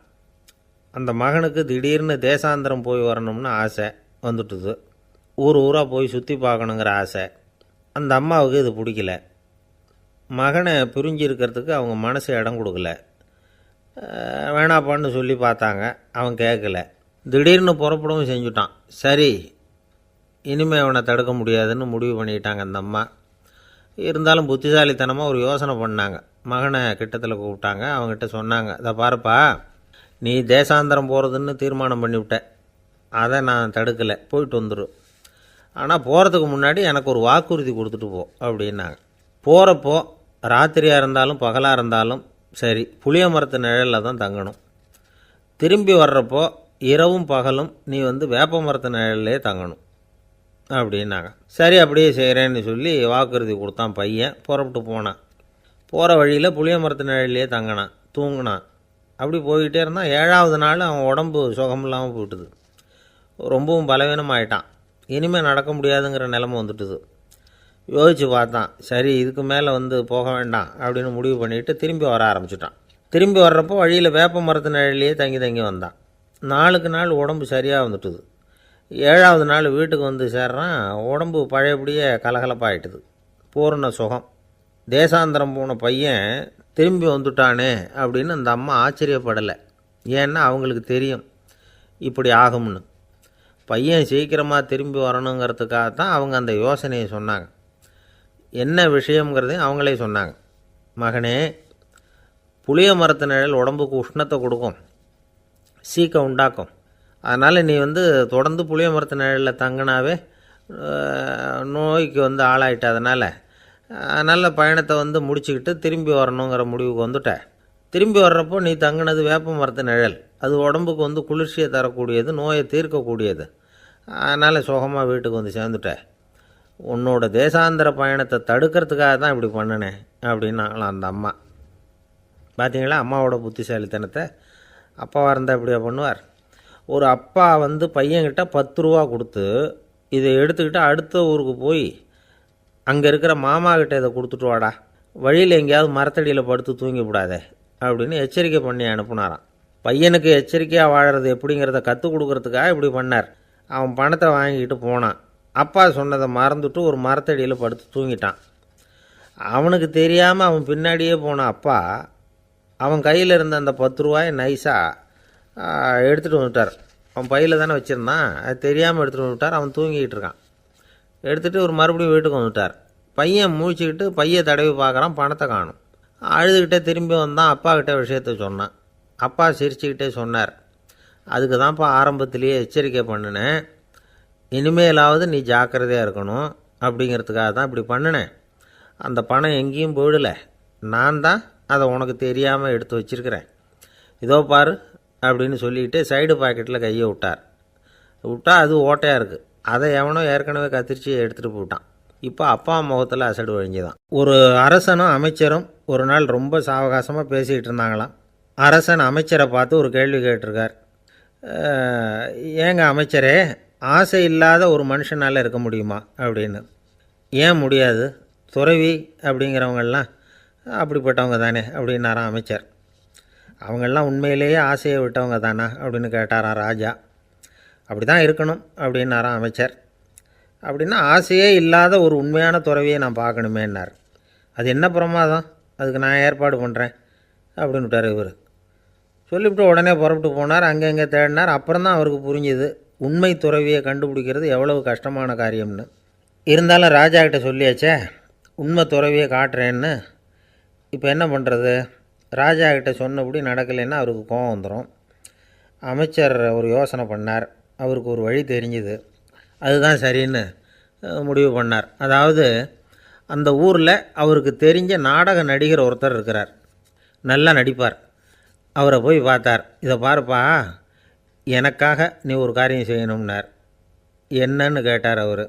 அந்த மகனுக்கு திடீர்னு தேசாந்திரம் போய் வரணும்னு ஆசை வந்துட்டுது. ஊராக போய் சுற்றி பார்க்கணுங்கிற ஆசை. அந்த அம்மாவுக்கு இது பிடிக்கல. மகனை பிரிஞ்சு இருக்கிறதுக்கு அவங்க மனசு இடம் கொடுக்கல. வேணாப்பான்னு சொல்லி பார்த்தாங்க, அவன் கேட்கல. திடீர்னு புறப்படவும் செஞ்சுட்டான். சரி, இனிமேல் அவனை தடுக்க முடியாதுன்னு முடிவு பண்ணிட்டாங்க அந்த அம்மா. இருந்தாலும் புத்திசாலித்தனமாக ஒரு யோசனை பண்ணாங்க. மகனை கிட்டத்தில் கூப்பிட்டாங்க. அவங்ககிட்ட சொன்னாங்க, இதை பாருப்பா, நீ தேசாந்திரம் போகிறதுன்னு தீர்மானம் பண்ணிவிட்ட, அதை நான் தடுக்கலை, போயிட்டு வந்துடும். ஆனால் போகிறதுக்கு முன்னாடி எனக்கு ஒரு வாக்குறுதி கொடுத்துட்டு போ அப்படின்னாங்க. போகிறப்போ ராத்திரியாக இருந்தாலும் பகலாக இருந்தாலும் சரி, புளிய மரத்து நிழலில் தான் தங்கணும். திரும்பி வர்றப்போ இரவும் பகலும் நீ வேப்ப மரத்து நிழல்லே தங்கணும் அப்படின்னாங்க. சரி, அப்படியே செய்கிறேன்னு சொல்லி வாக்குறுதி கொடுத்தான் பையன். புறப்பட்டு போனான். போகிற வழியில் புளிய மரத்து நிழல்லையே தங்கினான், தூங்கினான். அப்படி போய்கிட்டே இருந்தான். 7ஆவது நாள் அவன் உடம்பு சுகமில்லாமல் போயிட்டுது. ரொம்பவும் பலவீனமாயிட்டான். இனிமேல் நடக்க முடியாதுங்கிற நிலைமை வந்துட்டுது. யோசித்து பார்த்தான். சரி, இதுக்கு மேலே போக வேண்டாம் அப்படின்னு முடிவு பண்ணிவிட்டு திரும்பி வர ஆரம்பிச்சிட்டான். திரும்பி வர்றப்போ வழியில் வேப்ப மரத்து நிழல்லையே தங்கி வந்தான். நாளுக்கு நாள் உடம்பு சரியாக வந்துட்டுது. 7ஆவது நாள் வீட்டுக்கு சேர்றான். உடம்பு பழையபடியே கலகலப்பாயிட்டுது. பூர்ண சுகம். தேசாந்திரம் போன பையன் திரும்பி வந்துட்டானே அப்படின்னு அந்த அம்மா ஆச்சரியப்படலை. ஏன்னா அவங்களுக்கு தெரியும் இப்படி ஆகும்னு. பையன் சீக்கிரமாக திரும்பி வரணுங்கிறதுக்காகத்தான் அவங்க அந்த யோசனையை சொன்னாங்க. என்ன விஷயங்கிறதையும் அவங்களே சொன்னாங்க. மகனே, புளிய மரத்து நிழல் உடம்புக்கு உஷ்ணத்தை கொடுக்கும், சீக்கம் உண்டாக்கும். அதனால் நீ தொடர்ந்து புளிய மரத்து நிழலில் தங்கினாவே நோய்க்கு ஆளாயிட்ட. அதனால் பயணத்தை முடிச்சுக்கிட்டு திரும்பி வரணுங்கிற முடிவுக்கு வந்துட்ட. திரும்பி வர்றப்போ நீ தங்கினது வேப்ப மரத்து நிழல். அது உடம்புக்கு குளிர்ச்சியை தரக்கூடியது, நோயை தீர்க்கக்கூடியது. அதனால் சுகமாக வீட்டுக்கு சேர்ந்துட்ட. உன்னோட தேசாந்திர பயணத்தை தடுக்கிறதுக்காக தான் இப்படி பண்ணினேன் அப்படின்னாங்களாம் அந்த அம்மா. பார்த்தீங்களா அம்மாவோட புத்திசாலித்தனத்தை? அப்பாவாக இருந்தால் இப்படியா பண்ணுவார்? ஒரு அப்பா பையன்கிட்ட 10 ரூபா கொடுத்து இதை எடுத்துக்கிட்டு அடுத்த ஊருக்கு போய் அங்கே இருக்கிற மாமா கிட்ட இதை கொடுத்துட்டு வாடா, வழியில் எங்கேயாவது மரத்தடியில் படுத்து தூங்கி விடாதே அப்படின்னு எச்சரிக்கை பண்ணி அனுப்புனாராம். பையனுக்கு எச்சரிக்கையாக வாழறது எப்படிங்கிறத கற்றுக் கொடுக்கறதுக்காக இப்படி பண்ணார். அவன் பணத்தை வாங்கிக்கிட்டு போனான். அப்பா சொன்னதை மறந்துட்டு ஒரு மரத்தடியில் படுத்து தூங்கிட்டான். அவனுக்கு தெரியாமல் அவன் பின்னாடியே போன அப்பா அவன் கையில் இருந்த அந்த 10 ரூபாயை நைஸாக எடுத்துகிட்டு வந்துட்டார். அவன் பையில் தானே வச்சுருந்தான், அது தெரியாமல் எடுத்துகிட்டு வந்துட்டார். அவன் தூங்கிக்கிட்டு இருக்கான். எடுத்துகிட்டு ஒரு மறுபடியும் வீட்டுக்கு வந்துட்டார். பையன் முழிச்சுக்கிட்டு பையை தடவி பார்க்குறான், பணத்தை காணும். அழுதுகிட்டே திரும்பி வந்தான். அப்பா கிட்ட விஷயத்த சொன்னான். அப்பா சிரிச்சுக்கிட்டே சொன்னார், அதுக்கு தான்ப்பா ஆரம்பத்திலேயே எச்சரிக்கை பண்ணினேன், இனிமேலாவது நீ ஜாக்கிரதையாக இருக்கணும் அப்படிங்கிறதுக்காக தான் இப்படி பண்ணினேன். அந்த பணம் எங்கேயும் போயிடலை, நான் தான் அதை உனக்கு தெரியாமல் எடுத்து வச்சிருக்கிறேன். இதோ பாரு அப்படின்னு சொல்லிக்கிட்டு சைடு பாக்கெட்டில் கையை விட்டால் அது ஓட்டையாக இருக்குது. அதை எவனோ ஏற்கனவே கத்திரிச்சு எடுத்துகிட்டு போட்டான். இப்போ அப்பா முகத்தில் அசடு வழிஞ்சுதான். ஒரு அரசனும் அமைச்சரும் ஒரு நாள் ரொம்ப சாவகாசமாக பேசிக்கிட்டு இருந்தாங்களாம். அரசன் அமைச்சரை பார்த்து ஒரு கேள்வி கேட்டிருக்கார். ஏங்க அமைச்சரே, ஆசை இல்லாத ஒரு மனுஷனால் இருக்க முடியுமா அப்படின்னு. ஏன் முடியாது, துறவி அப்படிங்கிறவங்கெல்லாம் அப்படிப்பட்டவங்க தானே அப்படின்னாராம் அமைச்சர். அவங்கெல்லாம் உண்மையிலேயே ஆசையை விட்டவங்க தானா அப்படின்னு கேட்டாராம் ராஜா. அப்படி தான் இருக்கணும் அப்படின்னாராம் அமைச்சர். அப்படின்னா ஆசையே இல்லாத ஒரு உண்மையான துறவியை நான் பார்க்கணுமேன்னார். அது என்ன பிரமாதம், அதுக்கு நான் ஏற்பாடு பண்ணுறேன் அப்படின்னு விட்டார் இவர். சொல்லிவிட்டு உடனே புறப்பட்டு போனார். அங்கே தேடினார். அப்புறம் தான் அவருக்கு புரிஞ்சுது உண்மை துறவியை கண்டுபிடிக்கிறது எவ்வளவு கஷ்டமான காரியம்னு. இருந்தாலும் ராஜா கிட்ட சொல்லியாச்சே உண்மை துறவியை காட்டுறேன்னு. இப்போ என்ன பண்ணுறது? ராஜா கிட்ட சொன்னபடி நடக்கலைன்னா அவருக்கு கோபம் வந்துடும். அமைச்சர் ஒரு யோசனை பண்ணார். அவருக்கு ஒரு வழி தெரிஞ்சுது. அதுதான் சரின்னு முடிவு பண்ணார். அதாவது அந்த ஊரில் அவருக்கு தெரிஞ்ச நாடக நடிகர் ஒருத்தர் இருக்கிறார், நல்லா நடிப்பார். அவரை போய் பார்த்தார். இதை பாருப்பா, எனக்காக நீ ஒரு காரியம் செய்யணும்னார். என்னன்னு கேட்டார் அவர்.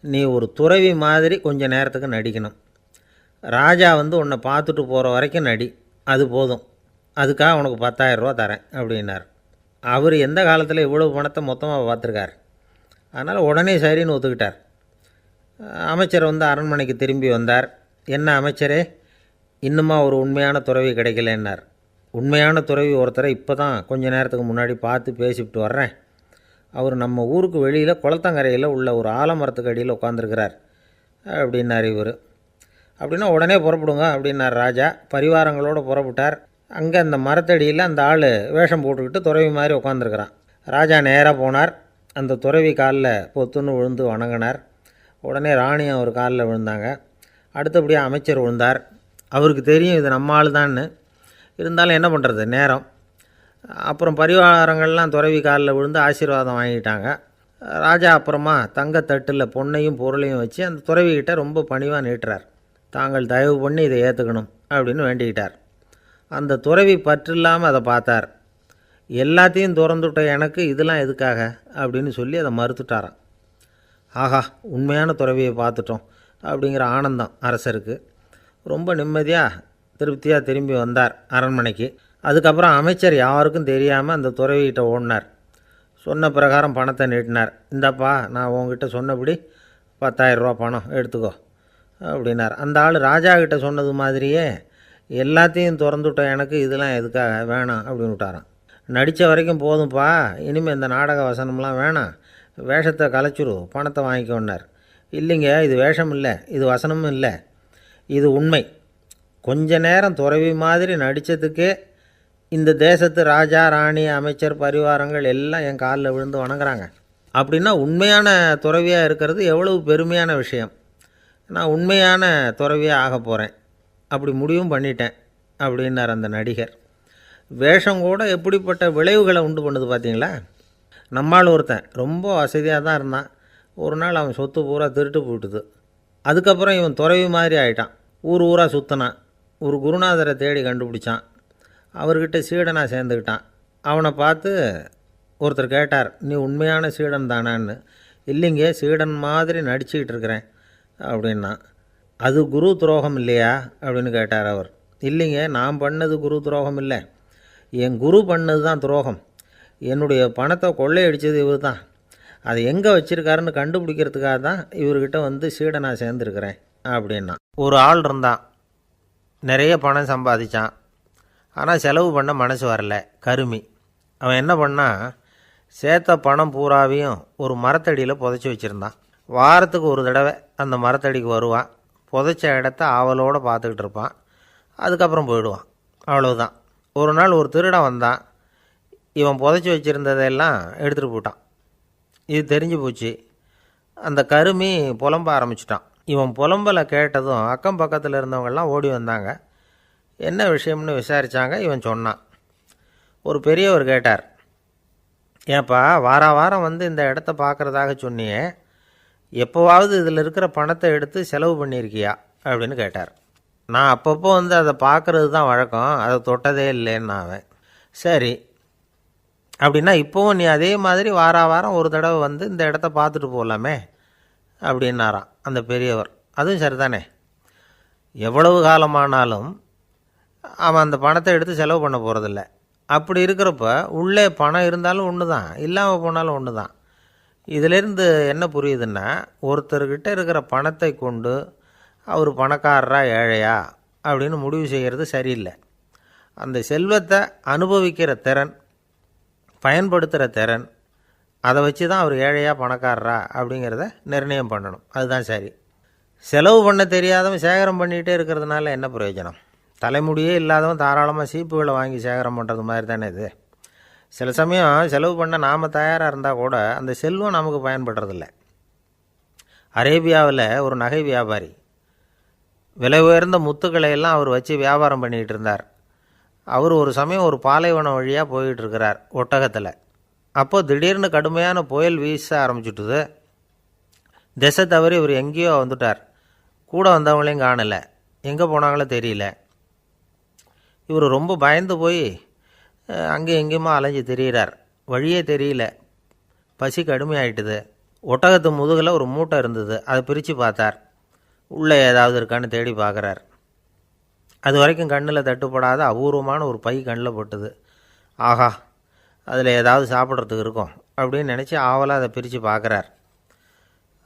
நீ ஒரு துறவி மாதிரி கொஞ்சம் நேரத்துக்கு நடிக்கணும். ராஜா வந்து உன்னை பார்த்துட்டு போகிற வரைக்கும் நடி, அது போதும், அதுக்காக உனக்கு 10,000 ரூபா தரேன் அப்படின்னார். அவர் எந்த காலத்தில் இவ்வளோ பணத்தை மொத்தமாக பார்த்துருக்கார். அதனால் உடனே சரின்னு ஒத்துக்கிட்டார். அமைச்சர் வந்து அரண்மனைக்கு திரும்பி வந்தார். என்ன அமைச்சரே, இன்னுமா ஒரு உண்மையான துறவி கிடைக்கலன்னார். உண்மையான துறவி ஒருத்தரை இப்போ தான் கொஞ்ச நேரத்துக்கு முன்னாடி பார்த்து பேசிவிட்டு வர்றேன். அவர் நம்ம ஊருக்கு வெளியில் குளத்தங்கரையில் உள்ள ஒரு ஆலமரத்துக்கு அடியில் உட்காந்துருக்கிறார் அப்படின்னார் இவர். அப்படின்னா உடனே புறப்படுங்க அப்படின்னார் ராஜா. பரிவாரங்களோடு புறப்பட்டார். அங்கே அந்த மரத்தடியில் அந்த ஆள் வேஷம் போட்டுக்கிட்டு துறவி மாதிரி உட்காந்துருக்கிறான். ராஜா நேராக போனார். அந்த துறவி காலில் பொத்துன்னு விழுந்து வணங்கினார். உடனே ராணியும் அவர் காலில் விழுந்தாங்க. அடுத்தபடியாக அமைச்சர் விழுந்தார். அவருக்கு தெரியும் இது நம்ம ஆள் தான்னு, இருந்தாலும் என்ன பண்ணுறது, நேரம். அப்புறம் பரிவாரங்கள்லாம் துறவி காலில் விழுந்து ஆசீர்வாதம் வாங்கிட்டாங்க. ராஜா அப்புறமா தங்கத்தட்டில் பொன்னையும் பொருளையும் வச்சு அந்த துறவிக்கிட்ட ரொம்ப பணிவாக நீட்டுறார். தாங்கள் தயவு பண்ணி இதை ஏற்றுக்கணும் அப்படின்னு வேண்டிக்கிட்டார். அந்த துறவி பற்றில்லாமல் அதை பார்த்தார். எல்லாத்தையும் திறந்துவிட்ட எனக்கு இதெல்லாம் எதுக்காக அப்படின்னு சொல்லி அதை மறுத்துட்டாராம். ஆஹா, உண்மையான துறவியை பார்த்துட்டோம் அப்படிங்கிற ஆனந்தம் அரசருக்கு. ரொம்ப நிம்மதியாக திருப்தியாக திரும்பி வந்தார் அரண்மனைக்கு. அதுக்கப்புறம் அமைச்சர் யாருக்கும் தெரியாமல் அந்த துறவிகிட்ட ஓடினார். சொன்ன பிரகாரம் பணத்தை நீட்டினார். இந்தாப்பா, நான் உங்ககிட்ட சொன்னபடி 10,000 ரூபா பணம் எடுத்துக்கோ அப்படின்னார். அந்த ஆள் ராஜா கிட்ட சொன்னது மாதிரியே எல்லாத்தையும் திறந்துவிட்ட எனக்கு இதெல்லாம் எதுக்காக வேணாம் அப்படின்னு விட்டாரான். நடித்த வரைக்கும் போதும்ப்பா, இனிமேல் இந்த நாடக வசனம்லாம் வேணாம், வேஷத்தை கலைச்சிரு, பணத்தை வாங்கிக்கோன்னார். இல்லைங்க, இது வேஷம் இல்லை, இது வசனமும் இல்லை, இது உண்மை. கொஞ்ச நேரம் துறவி மாதிரி நடித்ததுக்கே இந்த தேசத்து ராஜா, ராணி, அமைச்சர், பரிவாரங்கள் எல்லாம் என் காலில் விழுந்து வணங்குறாங்க. அப்படின்னா உண்மையான துறவியாக இருக்கிறது எவ்வளவு பெருமையான விஷயம். நான் உண்மையான துறவியாக ஆக போகிறேன், அப்படி முடிவும் பண்ணிட்டேன் அப்படின்னார் அந்த நடிகர். வேஷம் கூட எப்படிப்பட்ட விளைவுகளை உண்டு பண்ணுது பார்த்தீங்களா. நம்மால் ஒருத்தன் ரொம்ப வசதியாக தான் இருந்தான். ஒரு நாள் அவன் சொத்து பூரா திருட்டு போயிட்டுது. அதுக்கப்புறம் இவன் துறவி மாதிரி ஆகிட்டான். ஊர் ஊராக சுற்றினான். ஒரு குருநாதரை தேடி கண்டுபிடிச்சான். அவர்கிட்ட சீடனாக சேர்ந்துக்கிட்டான். அவனை பார்த்து ஒருத்தர் கேட்டார், நீ உண்மையான சீடன் தானான்னு. இல்லைங்க, சீடன் மாதிரி நடிச்சுக்கிட்டு இருக்கிறேன் அப்படின்னா. அது குரு துரோகம் இல்லையா அப்படின்னு கேட்டார் அவர். இல்லைங்க, நான் பண்ணது குரு துரோகம் இல்லை, என் குரு பண்ணது தான் துரோகம். என்னுடைய பணத்தை கொள்ளையடித்தது இவர் தான். அதை எங்கே வச்சுருக்காருன்னு கண்டுபிடிக்கிறதுக்காக தான் இவர்கிட்ட வந்து சீடனாக சேர்ந்துருக்கிறேன் அப்படின்னா. ஒரு ஆள் இருந்தான், நிறைய பணம் சம்பாதிச்சான். ஆனால் செலவு பண்ண மனசு வரல, கருமி. அவன் என்ன பண்ணால், சேர்த்த பணம் பூராவையும் ஒரு மரத்தடியில் புதைச்சி வச்சுருந்தான். வாரத்துக்கு ஒரு தடவை அந்த மரத்தடிக்கு வருவான். புதைச்ச இடத்த ஆவலோடு பார்த்துக்கிட்டு இருப்பான். அதுக்கப்புறம் போயிடுவான். அவ்வளவுதான். ஒரு நாள் ஒரு திருடன் வந்தான். இவன் புதைச்சி வச்சுருந்ததெல்லாம் எடுத்துகிட்டு போட்டான். இது தெரிஞ்சு போச்சு. அந்த கருமி புலம்ப ஆரம்பிச்சிட்டான். இவன் புலம்பலை கேட்டதும் அக்கம் பக்கத்தில் இருந்தவங்கெல்லாம் ஓடி வந்தாங்க. என்ன விஷயம்னு விசாரித்தாங்க. இவன் சொன்னான். ஒரு பெரியவர் கேட்டார், ஏன்ப்பா வாரம் வந்து இந்த இடத்த பார்க்குறதாக சொன்னியே, எப்போவாவது இதில் இருக்கிற பணத்தை எடுத்து செலவு பண்ணியிருக்கியா அப்படின்னு கேட்டார். நான் அப்பப்போ வந்து அதை பார்க்குறது தான் வழக்கம், அதை தொட்டதே இல்லைன்னு அவன். சரி, அப்படின்னா இப்போவும் நீ அதே மாதிரி வாரம் ஒரு தடவை வந்து இந்த இடத்த பார்த்துட்டு போகலாமே அப்படின்னாராம் அந்த பெரியவர். அதுவும் சரிதானே, எவ்வளவு காலமானாலும் அவன் அந்த பணத்தை எடுத்து செலவு பண்ண போகிறதில்ல. அப்படி இருக்கிறப்ப உள்ளே பணம் இருந்தாலும் ஒன்று தான், இல்லாமல் போனாலும் ஒன்று தான். இதிலேருந்து என்ன புரியுதுன்னா, ஒருத்தர்கிட்ட இருக்கிற பணத்தை கொண்டு அவர் பணக்காரரா ஏழையா அப்படின்னு முடிவு செய்கிறது சரியில்லை. அந்த செல்வத்தை அனுபவிக்கிற திறன், பயன்படுத்துகிற திறன், அதை வச்சு தான் அவர் ஏழையா பணக்காரரா அப்படிங்கிறத நிர்ணயம் பண்ணணும். அதுதான் சரி. செலவு பண்ண தெரியாதவன் சேகரம் பண்ணிகிட்டே இருக்கிறதுனால என்ன பிரயோஜனம்? தலைமுடியே இல்லாதவன் தாராளமாக சீப்புகளை வாங்கி சேகரம் பண்ணுறது மாதிரி தானே இது. சில சமயம் செலவு பண்ண நாம் தயாராக இருந்தால் கூட அந்த செல்வம் நமக்கு பயன்படுறதில்ல. அரேபியாவில் ஒரு நகை வியாபாரி விலை உயர்ந்த முத்துக்களை எல்லாம் அவர் வச்சு வியாபாரம் பண்ணிகிட்டு இருந்தார். அவர் ஒரு சமயம் ஒரு பாலைவனம் வழியாக போயிட்டு இருக்கிறார் ஒட்டகத்தில். அப்போது திடீர்னு கடுமையான புயல் வீச ஆரம்பிச்சுட்டுது. திசை தவறி இவர் எங்கேயோ வந்துட்டார். கூட வந்தவங்களையும் காணலை, எங்கே போனாங்களோ தெரியல. இவர் ரொம்ப பயந்து போய் அங்கேயும் எங்கேயுமா அலைஞ்சு திரியிறார். வழியே தெரியல, பசி கடுமையாயிட்டுது. ஒட்டகத்து முதுகில் ஒரு மூட்டை இருந்தது, அதை பிரித்து பார்த்தார். உள்ளே ஏதாவது இருக்கான்னு தேடி பார்க்குறார். அது வரைக்கும் கண்ணில் தட்டுப்படாத அபூர்வமான ஒரு பை கண்ணில் பட்டுது. ஆஹா, அதில் ஏதாவது சாப்பிட்றதுக்கு இருக்கும் அப்படின்னு நினச்சி ஆவலாக அதை பிரித்து பார்க்குறார்.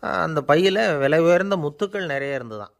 அந்த பையில் விலை உயர்ந்த முத்துக்கள் நிறைய இருந்துதான்.